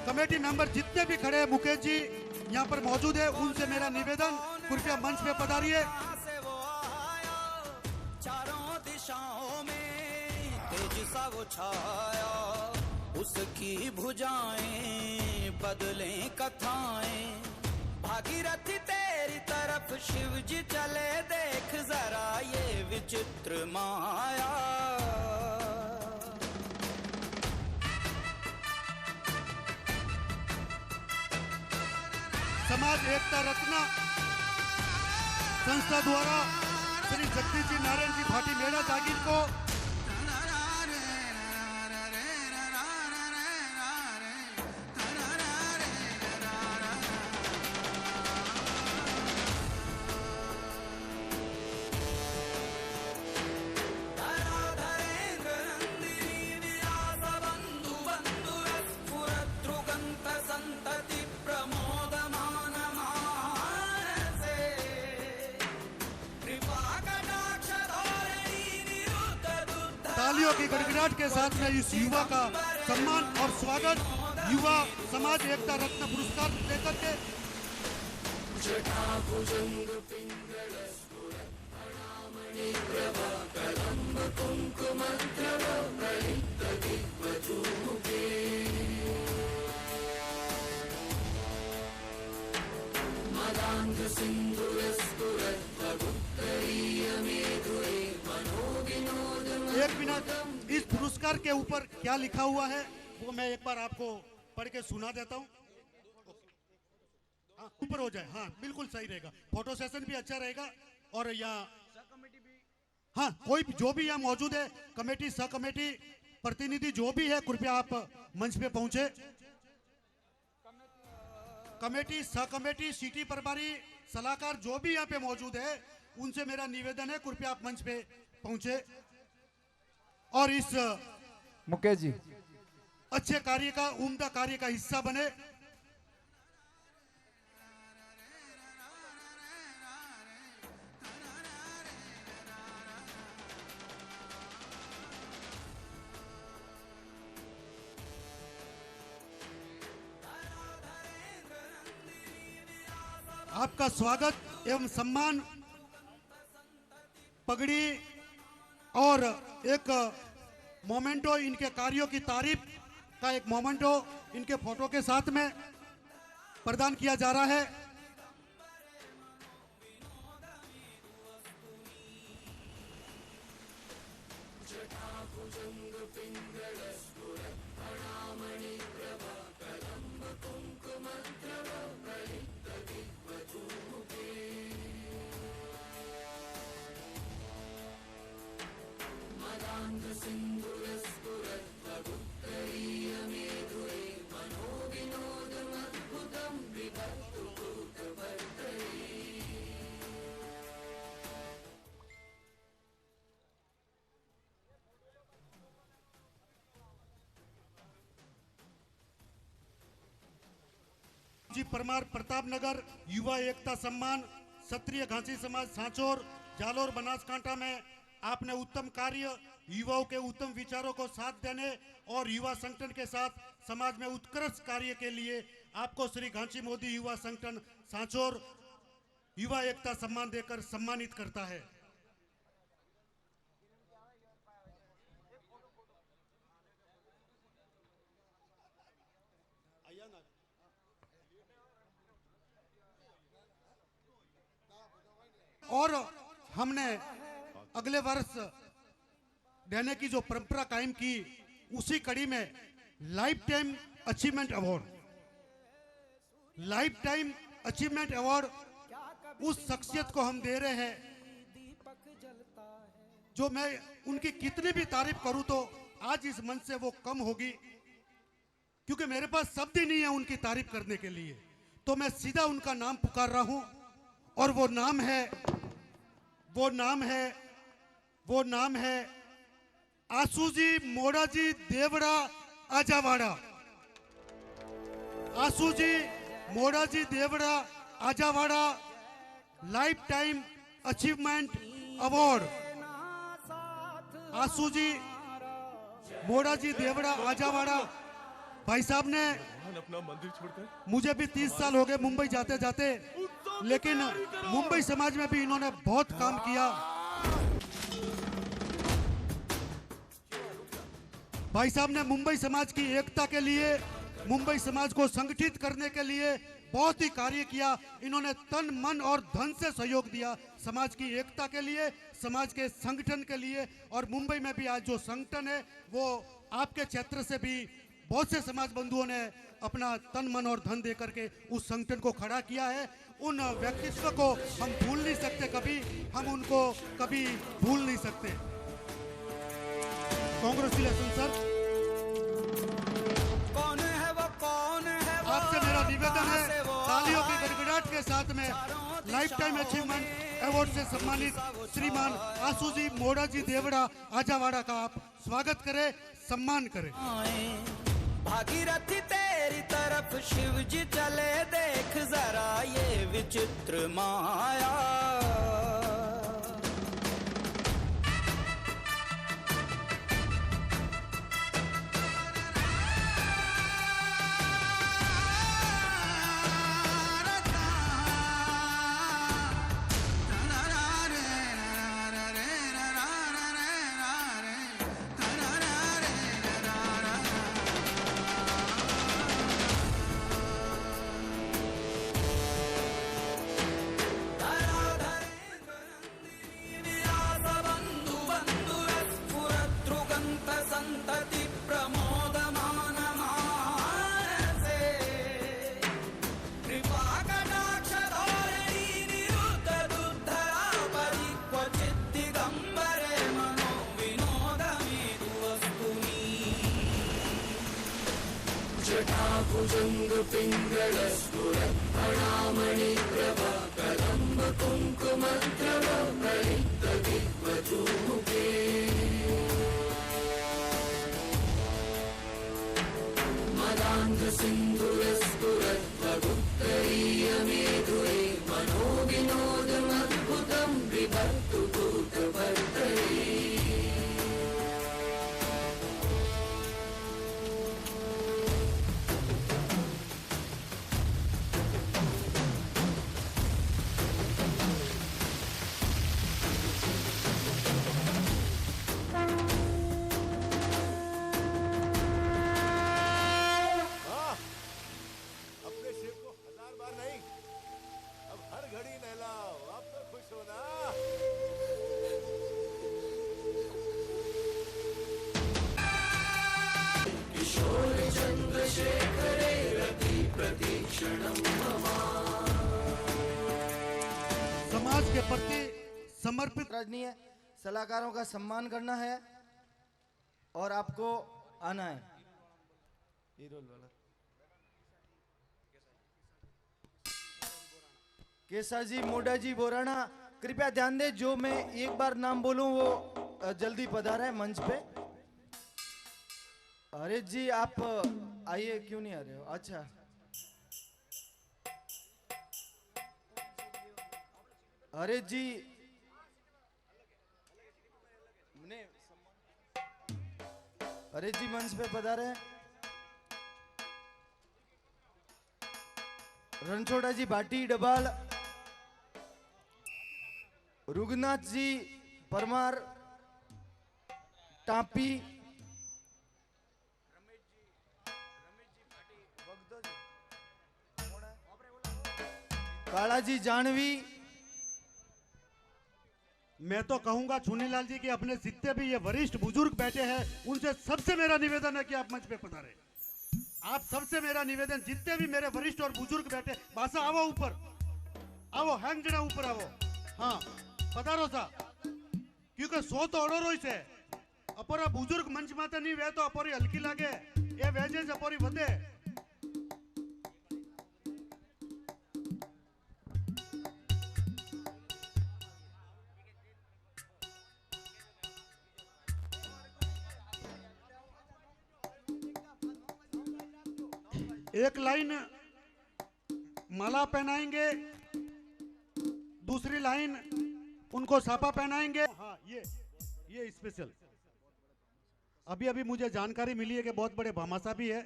कमेटी मेंबर जितने भी खड़े हैं, मुकेश जी यहाँ पर मौजूद है, उनसे मेरा निवेदन, कृपया मंच पे पधारिए। चारों दिशाओं में तेज सा वो छाया, उसकी भुजाएं बदलें कथाएं, भागीरथी तेरी तरफ शिव जी चले, देख जरा ये विचित्र माया। समाज एकता रत्न संस्था द्वारा श्री जगदीश जी नारायण जी भाटी मेड़ा जागीर को तालियों की गड़गड़ाहट के साथ में इस युवा का सम्मान और स्वागत युवा समाज एकता रत्न पुरस्कार लेकर के एक मिनट, इस पुरस्कार के ऊपर क्या लिखा हुआ है वो मैं एक बार आपको पढ़ के सुना देता हूँ। हाँ, ऊपर हो जाए, हाँ बिल्कुल सही रहेगा, फोटो सेशन भी अच्छा रहेगा। और यहाँ हाँ कोई जो भी यहाँ मौजूद है, कमेटी सह कमेटी प्रतिनिधि जो भी है, कृपया आप मंच पे पहुंचे। कमेटी सह कमेटी सिटी प्रभारी सलाहकार जो भी यहाँ पे मौजूद है, उनसे मेरा निवेदन है कृपया आप मंच पे पहुंचे और इस मुकेश जी अच्छे कार्य का, उम्दा कार्य का हिस्सा बने। आपका स्वागत एवं सम्मान, पगड़ी और एक मोमेंटो, इनके कार्यों की तारीफ का एक मोमेंटो इनके फोटो के साथ में प्रदान किया जा रहा है। जी परमार प्रताप नगर युवा एकता सम्मान क्षत्रिय घासी समाज सांचौर जालोर बनासकांठा में आपने उत्तम कार्य, युवाओं के उत्तम विचारों को साथ देने और युवा संगठन के साथ समाज में उत्कृष्ट कार्य के लिए आपको श्री घांची मोदी युवा संगठन सांचौर युवा एकता सम्मान देकर सम्मानित करता है। और हमने अगले वर्ष देने की जो परंपरा कायम की, उसी कड़ी में life time achievement award, life time achievement award उस शख्सियत को हम दे रहे हैं जो मैं उनकी कितनी भी तारीफ करूं तो आज इस मंच से वो कम होगी, क्योंकि मेरे पास शब्द ही नहीं है उनकी तारीफ करने के लिए। तो मैं सीधा उनका नाम पुकार रहा हूं और वो नाम है Asuji Modaji Devda Ajawada. Asuji Modaji Devda Ajawada lifetime achievement award. Asuji Modaji Devda Ajawada भाई साहब ने अपना मंदिर छोड़कर, मुझे भी 30 साल हो गए मुंबई जाते जाते, लेकिन मुंबई समाज में भी इन्होंने बहुत काम किया। भाई साहब ने मुंबई समाज की एकता के लिए मुंबई समाज को संगठित करने के लिए बहुत ही कार्य किया। इन्होंने तन मन और धन से सहयोग दिया समाज की एकता के लिए, समाज के संगठन के लिए। और मुंबई में भी आज जो संगठन है वो आपके क्षेत्र से भी बहुत से समाज बंधुओं ने अपना तन मन और धन दे करके उस संगठन को खड़ा किया है। उन व्यक्तित्व को हम भूल नहीं सकते, कभी हम उनको कभी भूल नहीं सकते। Congratulation sir. कौन है वो, कौन है वो, आपसे मेरा निवेदन है तालियों की गड़गड़ाहट के साथ में लाइफ टाइम अचीवमेंट अवार्ड से सम्मानित श्रीमान आशुजी मोड़ाजी देवड़ा आजावाड़ा का आप स्वागत करें, सम्मान करें। भागीरथी तेरी तरफ शिव जी चले, देख जरा ये विचित्र माया। जटाभुजंग पिंगल स्फुरत् फणामणि प्रभा कदम्ब कुंकुमद्रव प्रलिप्त दिग्वधूके। मदान्ध सिन्धुरस्फुरत् भगुत्तरीय मेधुरे मनोविनोदमद्भुतं बिभर्तु भूतभर्तरे। समाज के प्रति समर्पित राजनीय है, सलाहकारों का सम्मान करना है और आपको आना है। हीरोल वाला केसा जी, मोडा जी, बोराना, कृपया ध्यान दें, जो मैं एक बार नाम बोलूं वो जल्दी पधारा है मंच पे। अरे जी आप आइए, क्यों नहीं आ रहे हो? अच्छा अरे जी अरे जी मंच पे पधारे हैं। रणछोड़ा जी भाटी डबाल, रुगनाथ जी परमार टापी, काला जी जानवी। मैं तो कहूंगा चुनीलाल जी के अपने जितने भी ये वरिष्ठ बुजुर्ग बैठे हैं उनसे सबसे मेरा निवेदन है कि आप मंच पे पधारें। आप सबसे मेरा निवेदन, जितने भी मेरे वरिष्ठ और बुजुर्ग बैठे, बासा आओ ऊपर, आओ हैंग जड़ा ऊपर आओ। हाँ पधारो सा, क्योंकि सो तो अड़ोरो से अपोरा बुजुर्ग मंच माते नहीं वे तो अपोरी हल्की लागे, ये वेजे से अपोरी वधे। एक लाइन माला पहनाएंगे, दूसरी लाइन उनको सापा पहनाएंगे। हाँ ये स्पेशल अभी मुझे जानकारी मिली है कि बहुत बड़े भामाशाह भी है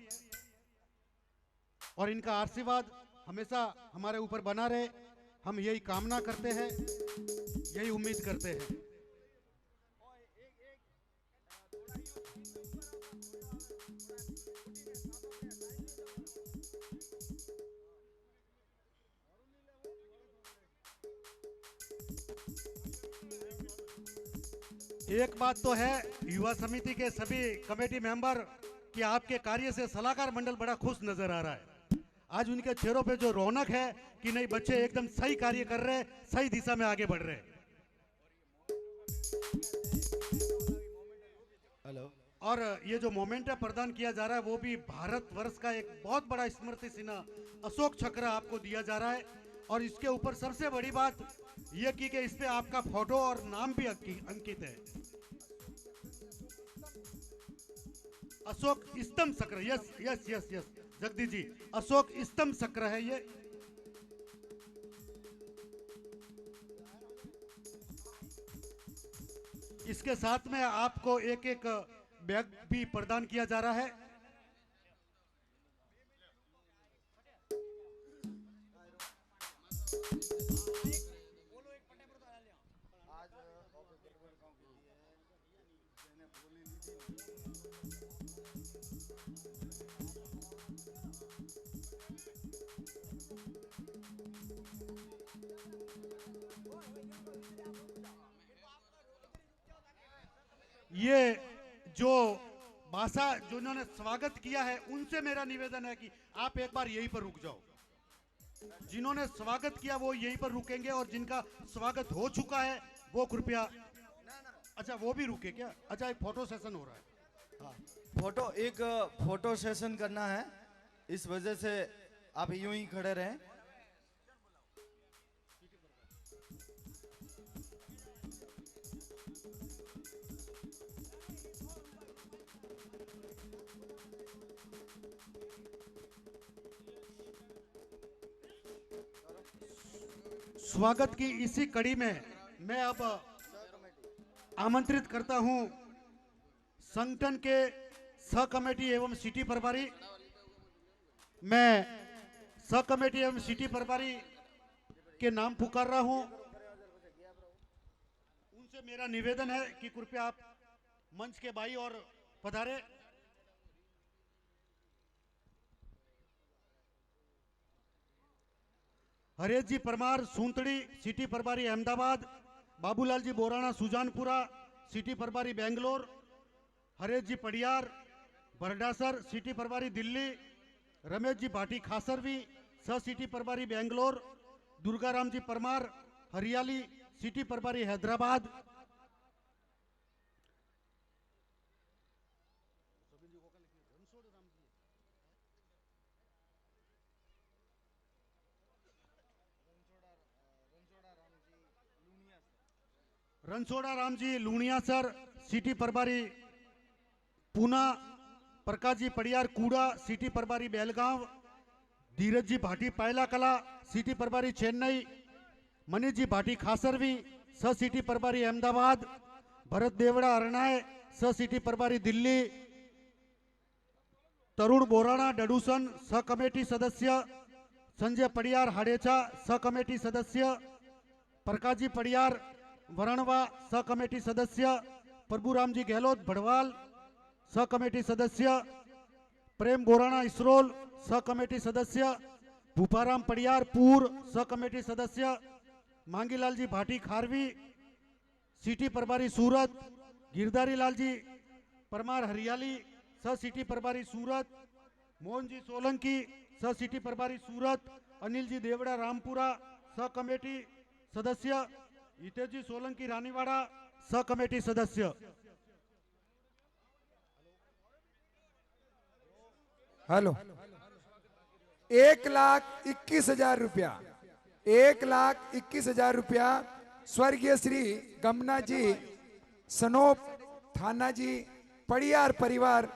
और इनका आशीर्वाद हमेशा हमारे ऊपर बना रहे। हम यही कामना करते हैं, यही उम्मीद करते हैं। एक बात तो है युवा समिति के सभी कमेटी मेंबर कि आपके कार्य से सलाहकार मंडल बड़ा खुश नजर आ रहा है। आज उनके चेहरों पे जो रौनक है कि नहीं बच्चे एकदम सही कार्य कर रहे हैं, सही दिशा में आगे बढ़ रहे हैं। हेलो। और ये जो मोमेंट है प्रदान किया जा रहा है वो भी भारत वर्ष का एक बहुत बड़ा स्मृति चिन्ह अशोक चक्र आपको दिया जा रहा है। और इसके ऊपर सबसे बड़ी बात ये की कि इस पे आपका फोटो और नाम भी अंकित है, अशोक स्तंभ चक्र। Yes yes yes yes Jagdish ji, Ashok स्तंभ चक्र है ये। इसके साथ में आपको एक एक बैग भी प्रदान किया जा रहा है। ये जो भाषा जिन्होंने स्वागत किया है उनसे मेरा निवेदन है कि आप एक बार यहीं पर रुक जाओ। जिन्होंने स्वागत किया वो यहीं पर रुकेंगे और जिनका स्वागत हो चुका है वो कृपया, अच्छा वो भी रुके क्या? अच्छा एक फोटो सेशन हो रहा है। हाँ, एक फोटो सेशन करना है, इस वजह से आप यूं ही खड़े रहें। स्वागत की इसी कड़ी में मैं अब आमंत्रित करता हूं संगठन के सह कमेटी एवं सिटी प्रभारी, मैं सह कमेटी एवं सिटी प्रभारी के नाम पुकार रहा हूं। उनसे मेरा निवेदन है कि कृपया आप मंच के बाई और पधारे। हरेश जी परमार सूंतड़ी सिटी प्रभारी अहमदाबाद, बाबूलाल जी बोराना सुजानपुरा सिटी प्रभारी बेंगलोर, हरेश जी पडियार बरडासर सिटी प्रभारी दिल्ली, रमेश जी भाटी खासरवी सह सिटी प्रभारी बेंगलोर, दुर्गाराम जी परमार हरियाली सिटी प्रभारी हैदराबाद। रणछोड़ा राम जी लूणिया सर सिटी प्रभारी पूना, प्रकाश जी पडियार कूड़ा सिटी प्रभारी बेलगांव, धीरज जी भाटी पायला कला सिटी प्रभारी चेन्नई, मनीष जी भाटी खासरवी सह सिटी प्रभारी अहमदाबाद, भरत देवड़ा अरणाय सह सिटी प्रभारी दिल्ली, तरुण बोराणा डडूसन सह कमेटी सदस्य, संजय पडियार हाडेचा सह कमेटी सदस्य, प्रकाश जी पडियार वरणवा सह कमेटी सदस्य, प्रभुराम जी गहलोत भड़वाल सह कमेटी सदस्य, प्रेम बोराणा इसरोल सह कमेटी सदस्य, भूपाराम पडियार पूर सह कमेटी सदस्य, मांगीलाल जी भाटी खारवी सिटी प्रभारी सूरत, गिरधारी लाल जी परमार हरियाली सह सिटी प्रभारी सूरत, मोहन जी सोलंकी सह सिटी प्रभारी सूरत, अनिल जी देवड़ा रामपुरा सह कमेटी सदस्य, हितेश जी सोलंकी रानीवाड़ा सह कमेटी सदस्य। हेलो, 1,21,000 रुपया, 1,21,000 रुपया स्वर्गीय श्री गमना जी सनोप थाना जी पडियार परिवार,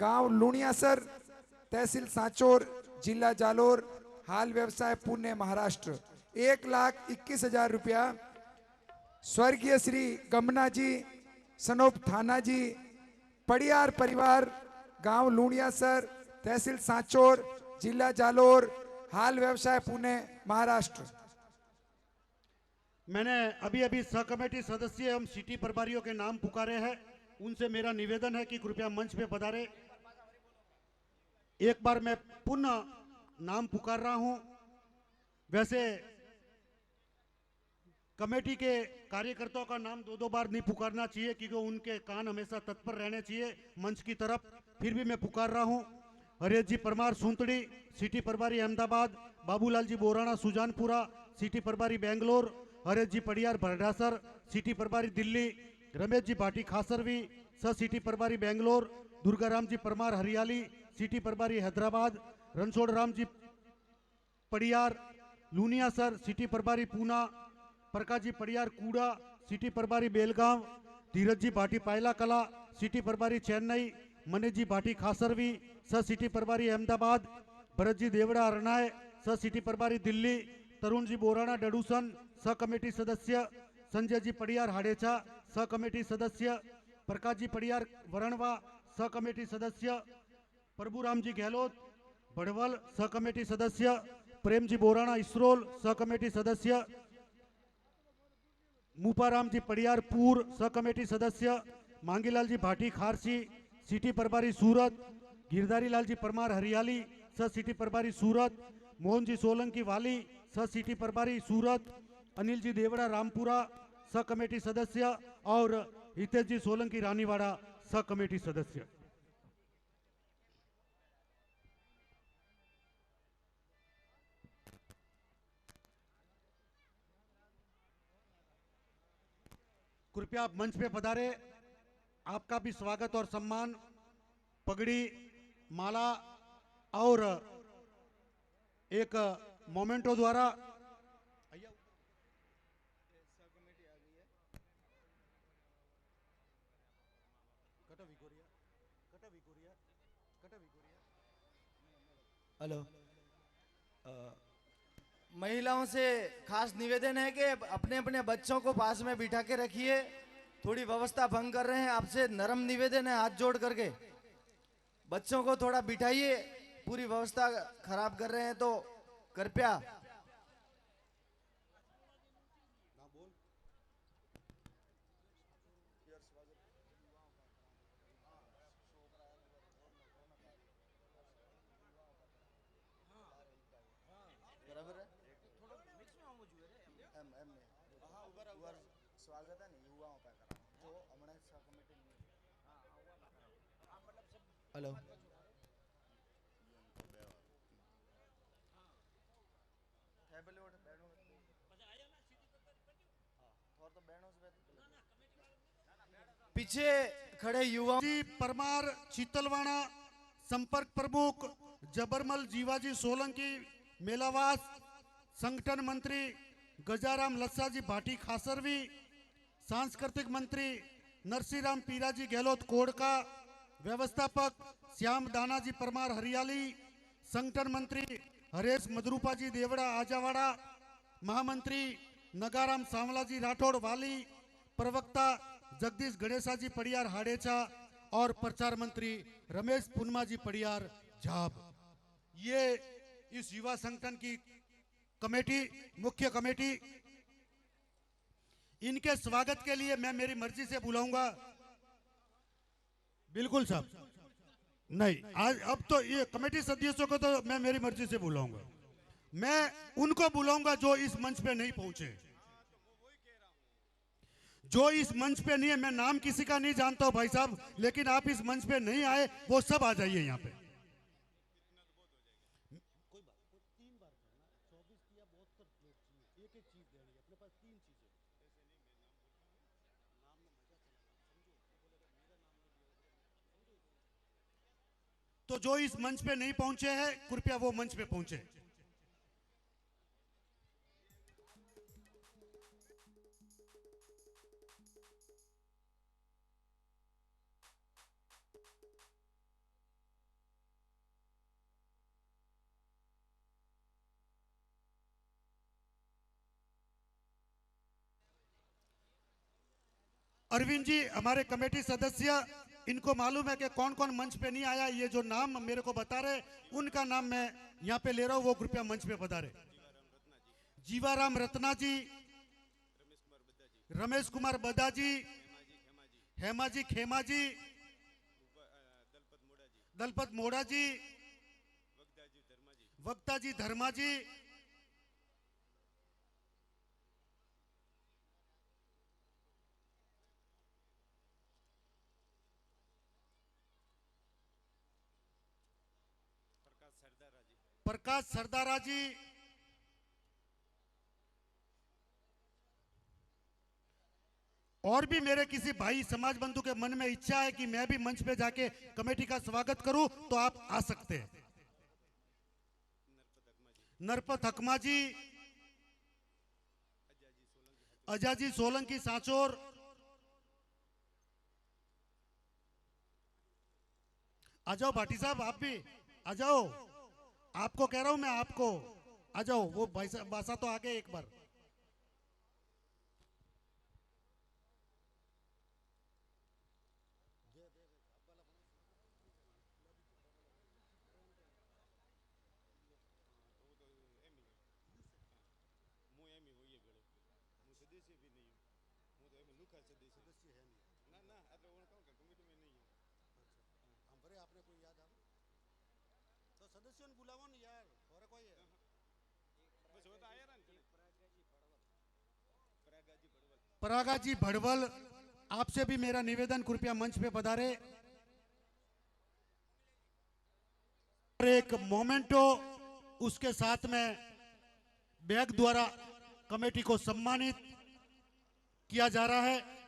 गांव लुणियासर, तहसील सांचोर, जिला जालोर, हाल व्यवसाय पुणे महाराष्ट्र। 1,21,000 रुपया स्वर्गीय श्री गमना जी सनोप थाना जी पडियार परिवार, गांव लुणियासर, तहसील सांचोर, जिला जालोर, हाल व्यवसाय पुणे महाराष्ट्र। मैंने अभी अभी सह कमेटी सदस्य एवं सिटी प्रभारियों के नाम पुकारे हैं, उनसे मेरा निवेदन है कि कृपया मंच पे पधारे। एक बार मैं पुनः नाम पुकार रहा हूं। वैसे कमेटी के कार्यकर्ताओं का नाम दो बार नहीं पुकारना चाहिए क्योंकि उनके कान हमेशा तत्पर रहने चाहिए मंच की तरफ। फिर भी मैं पुकार रहा हूं। हरेश जी परमार सुंतड़ी, सिटी प्रभारी अहमदाबाद। बाबूलाल जी बोराणा सुजानपुरा, सिटी प्रभारी बेंगलोर। हरेश जी पडियार भरडासर, सिटी प्रभारी दिल्ली। रमेश जी भाटी खासरवी, स सिटी प्रभारी बेंगलोर। दुर्गाराम जी परमार हरियाली, सिटी प्रभारी हैदराबाद। रणछोड़ राम जी पडियार लूनिया सर, सिटी प्रभारी पूना। प्रकाश जी पडियार कूड़ा, सिटी प्रभारी बेलगांव। धीरज जी भाटी पायला कला, सिटी प्रभारी चेन्नई। मनीष जी भाटी खासरवी, स सिटी प्रभारी अहमदाबाद। भरत जी देवड़ा अरनाय, स सिटी प्रभारी दिल्ली। तरुण जी बोराणा डडूसन, स कमेटी सदस्य। संजय जी पडियार हाडेचा, स कमेटी सदस्य। प्रकाश जी पडियार वरणवा, स कमेटी सदस्य। प्रभुराम जी गहलोत बड़वल, स कमेटी सदस्य। प्रेम जी बोराणा इसरोल, स कमेटी सदस्य। मूपाराम जी पडियार पूर, स कमेटी सदस्य। मांगीलाल जी भाटी खारसी, सिटी प्रभारी सूरत। गिरधारी लाल जी परमार हरियाली, स सिटी प्रभारी सूरत। मोहन जी सोलंकी वाली, स सिटी प्रभारी सूरत। अनिल जी देवड़ा रामपुरा, स कमेटी सदस्य। और हितेश जी सोलंकी रानीवाड़ा, स कमेटी सदस्य। कृपया आप मंच पे पधारे। आपका भी स्वागत और सम्मान पगड़ी, माला और एक मोमेंटो द्वारा। हेलो, महिलाओं से खास निवेदन है कि अपने अपने बच्चों को पास में बिठा के रखिए। थोड़ी व्यवस्था भंग कर रहे हैं, आपसे नरम निवेदन है हाथ जोड़ करके। बच्चों को थोड़ा बिठाइए, पूरी व्यवस्था खराब कर रहे हैं तो कृपया। स्वागत है युवाओं का जो हमने कमेटी। हेलो, पीछे खड़े युवा जी परमार शीतलवाड़ा संपर्क प्रमुख। जबरमल जीवाजी सोलंकी मेलावास संगठन मंत्री। गजाराम लस्सा जी भाटी खासरवी, सांस्कृतिक मंत्री। नरसिंहराम पीराजी गहलोत कोड़का, व्यवस्थापक। श्याम दानाजी परमार हरियाली, संगठन मंत्री। हरेश मधुरूपा जी देवड़ा आजावाड़ा, महामंत्री। नगाराम सांवला जी राठौड़ वाली, प्रवक्ता। जगदीश गणेशा जी पडियार हाडेचा और प्रचार मंत्री रमेश पुनमा जी पडियार झाब। ये इस युवा संगठन की कमेटी, मुख्य कमेटी। इनके स्वागत के लिए मैं मेरी मर्जी से बुलाऊंगा। बिल्कुल साहब, नहीं आज अब तो ये कमेटी सदस्यों को तो मैं मेरी मर्जी से बुलाऊंगा। मैं उनको बुलाऊंगा जो इस मंच पे नहीं पहुंचे, जो इस मंच पे नहीं है। मैं नाम किसी का नहीं जानता हूं भाई साहब, लेकिन आप इस मंच पे नहीं आए, वो सब आ जाइए यहाँ पे। तो जो इस मंच पे नहीं पहुंचे हैं, कृपया वो मंच पे पहुंचे। अरविंद जी हमारे कमेटी सदस्य, इनको मालूम है कि कौन कौन मंच पे नहीं आया। ये जो नाम मेरे को बता रहे, उनका नाम मैं यहाँ पे ले रहा हूँ, वो कृपया मंच पे पधारे। जीवाराम रत्ना जी, रमेश कुमार बद्दा जी, हेमा जी खेमा जी, दलपत मोड़ा जी, वक्ता जी धर्मा जी, प्रकाश सरदारा जी, और भी मेरे किसी भाई समाज बंधु के मन में इच्छा है कि मैं भी मंच पे जाके कमेटी का स्वागत करूं, तो आप आ सकते हैं। नरपत हकमा जी, अजाजी सोलंकी सांचोर, आ जाओ भाटी साहब, आप भी आ जाओ। आपको कह रहा हूं मैं, आपको आ जाओ। वो भाई साहब बासा तो आगे एक बार। आपने कोई याद आ तो सदस्यों ने बुलावो ना यार, और कोई है बस होता आया ना। परागा जी भड़वल, आपसे भी मेरा निवेदन, कृपया मंच पे पधारे। और एक मोमेंटो उसके साथ में बैग द्वारा कमेटी को सम्मानित किया जा रहा है।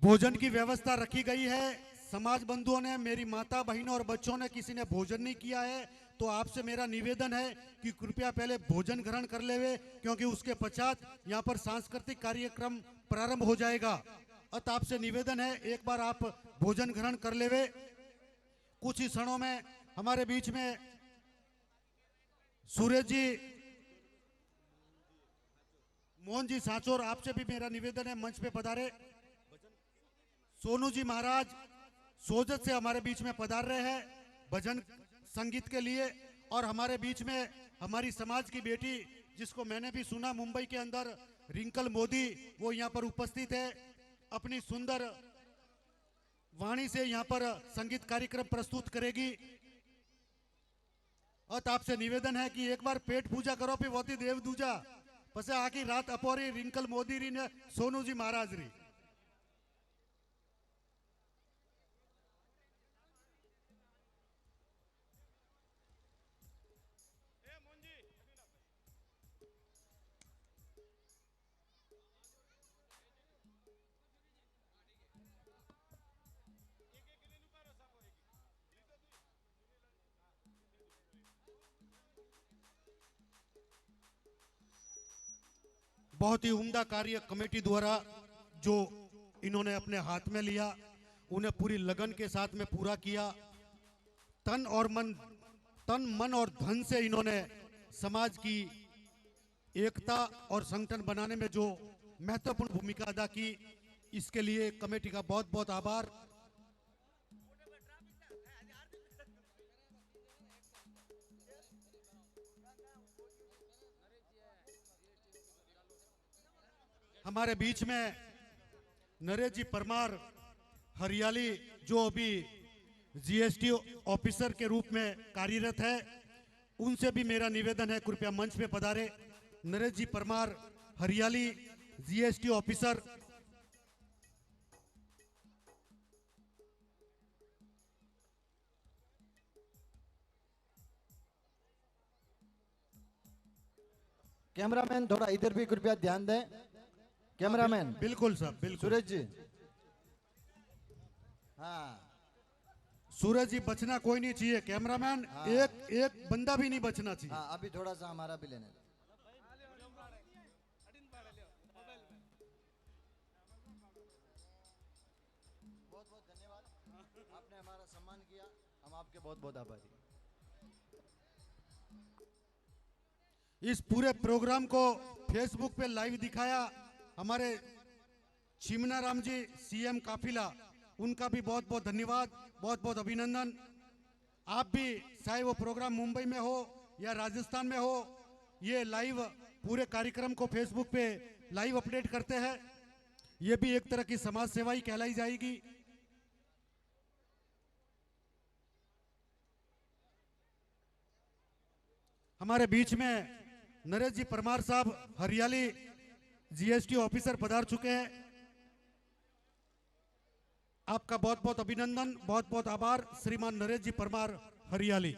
भोजन की व्यवस्था रखी गई है। समाज बंधुओं ने, मेरी माता बहनों और बच्चों ने किसी ने भोजन नहीं किया है, तो आपसे मेरा निवेदन है कि कृपया पहले भोजन ग्रहण कर लेवे, क्योंकि उसके पश्चात यहाँ पर सांस्कृतिक कार्यक्रम प्रारंभ हो जाएगा। अतः आपसे निवेदन है, एक बार आप भोजन ग्रहण कर लेवे। कुछ ही क्षणों में हमारे बीच में सूरज जी, मोहन जी सांचोर, आपसे भी मेरा निवेदन है, मंच पे पधारे। सोनू जी महाराज सोजत से हमारे बीच में पधार रहे हैं भजन संगीत के लिए। और हमारे बीच में हमारी समाज की बेटी, जिसको मैंने भी सुना मुंबई के अंदर, रिंकल मोदी, वो यहाँ पर उपस्थित है। अपनी सुंदर वाणी से यहाँ पर संगीत कार्यक्रम प्रस्तुत करेगी। और आपसे निवेदन है कि एक बार पेट पूजा करो, फिर वोती देव दूजा, पसे आकी रात अपोरी रिंकल मोदी री ने सोनू जी महाराज री। बहुत ही उम्दा कार्य कमेटी द्वारा जो इन्होंने अपने हाथ में लिया, उन्हें पूरी लगन के साथ में पूरा किया। तन मन और धन से इन्होंने समाज की एकता और संगठन बनाने में जो महत्वपूर्ण भूमिका अदा की, इसके लिए कमेटी का बहुत बहुत आभार। हमारे बीच में नरेश जी परमार हरियाली, जो अभी जीएसटी ऑफिसर के रूप में कार्यरत है, उनसे भी मेरा निवेदन है, कृपया मंच पे पधारे। नरेश जी परमार हरियाली, जीएसटी ऑफिसर। कैमरामैन थोड़ा इधर भी कृपया ध्यान दें। कैमरामैन, बिल्कुल साहब, बिल्कुल। सूरज जी, हाँ सूरज जी, बचना कोई नहीं चाहिए। कैमरामैन, हाँ। एक बंदा भी नहीं बचना चाहिए। हाँ, अभी थोड़ा सा हमारा भी लेने दो। बहुत बहुत धन्यवाद, आपने हमारा सम्मान किया, हम आपके बहुत बहुत आभारी। इस पूरे प्रोग्राम को फेसबुक पे लाइव दिखाया हमारे चिमना राम जी, सीएम काफिला, उनका भी बहुत बहुत धन्यवाद, बहुत बहुत अभिनंदन। आप भी, चाहे वो प्रोग्राम मुंबई में हो या राजस्थान में हो, ये लाइव पूरे कार्यक्रम को फेसबुक पे लाइव अपडेट करते हैं। ये भी एक तरह की समाज सेवा ही कहलाई जाएगी। हमारे बीच में नरेश जी परमार साहब हरियाली जीएसटी ऑफिसर पधार चुके हैं। आपका बहुत बहुत अभिनंदन, बहुत बहुत आभार श्रीमान नरेश जी परमार हरियाली।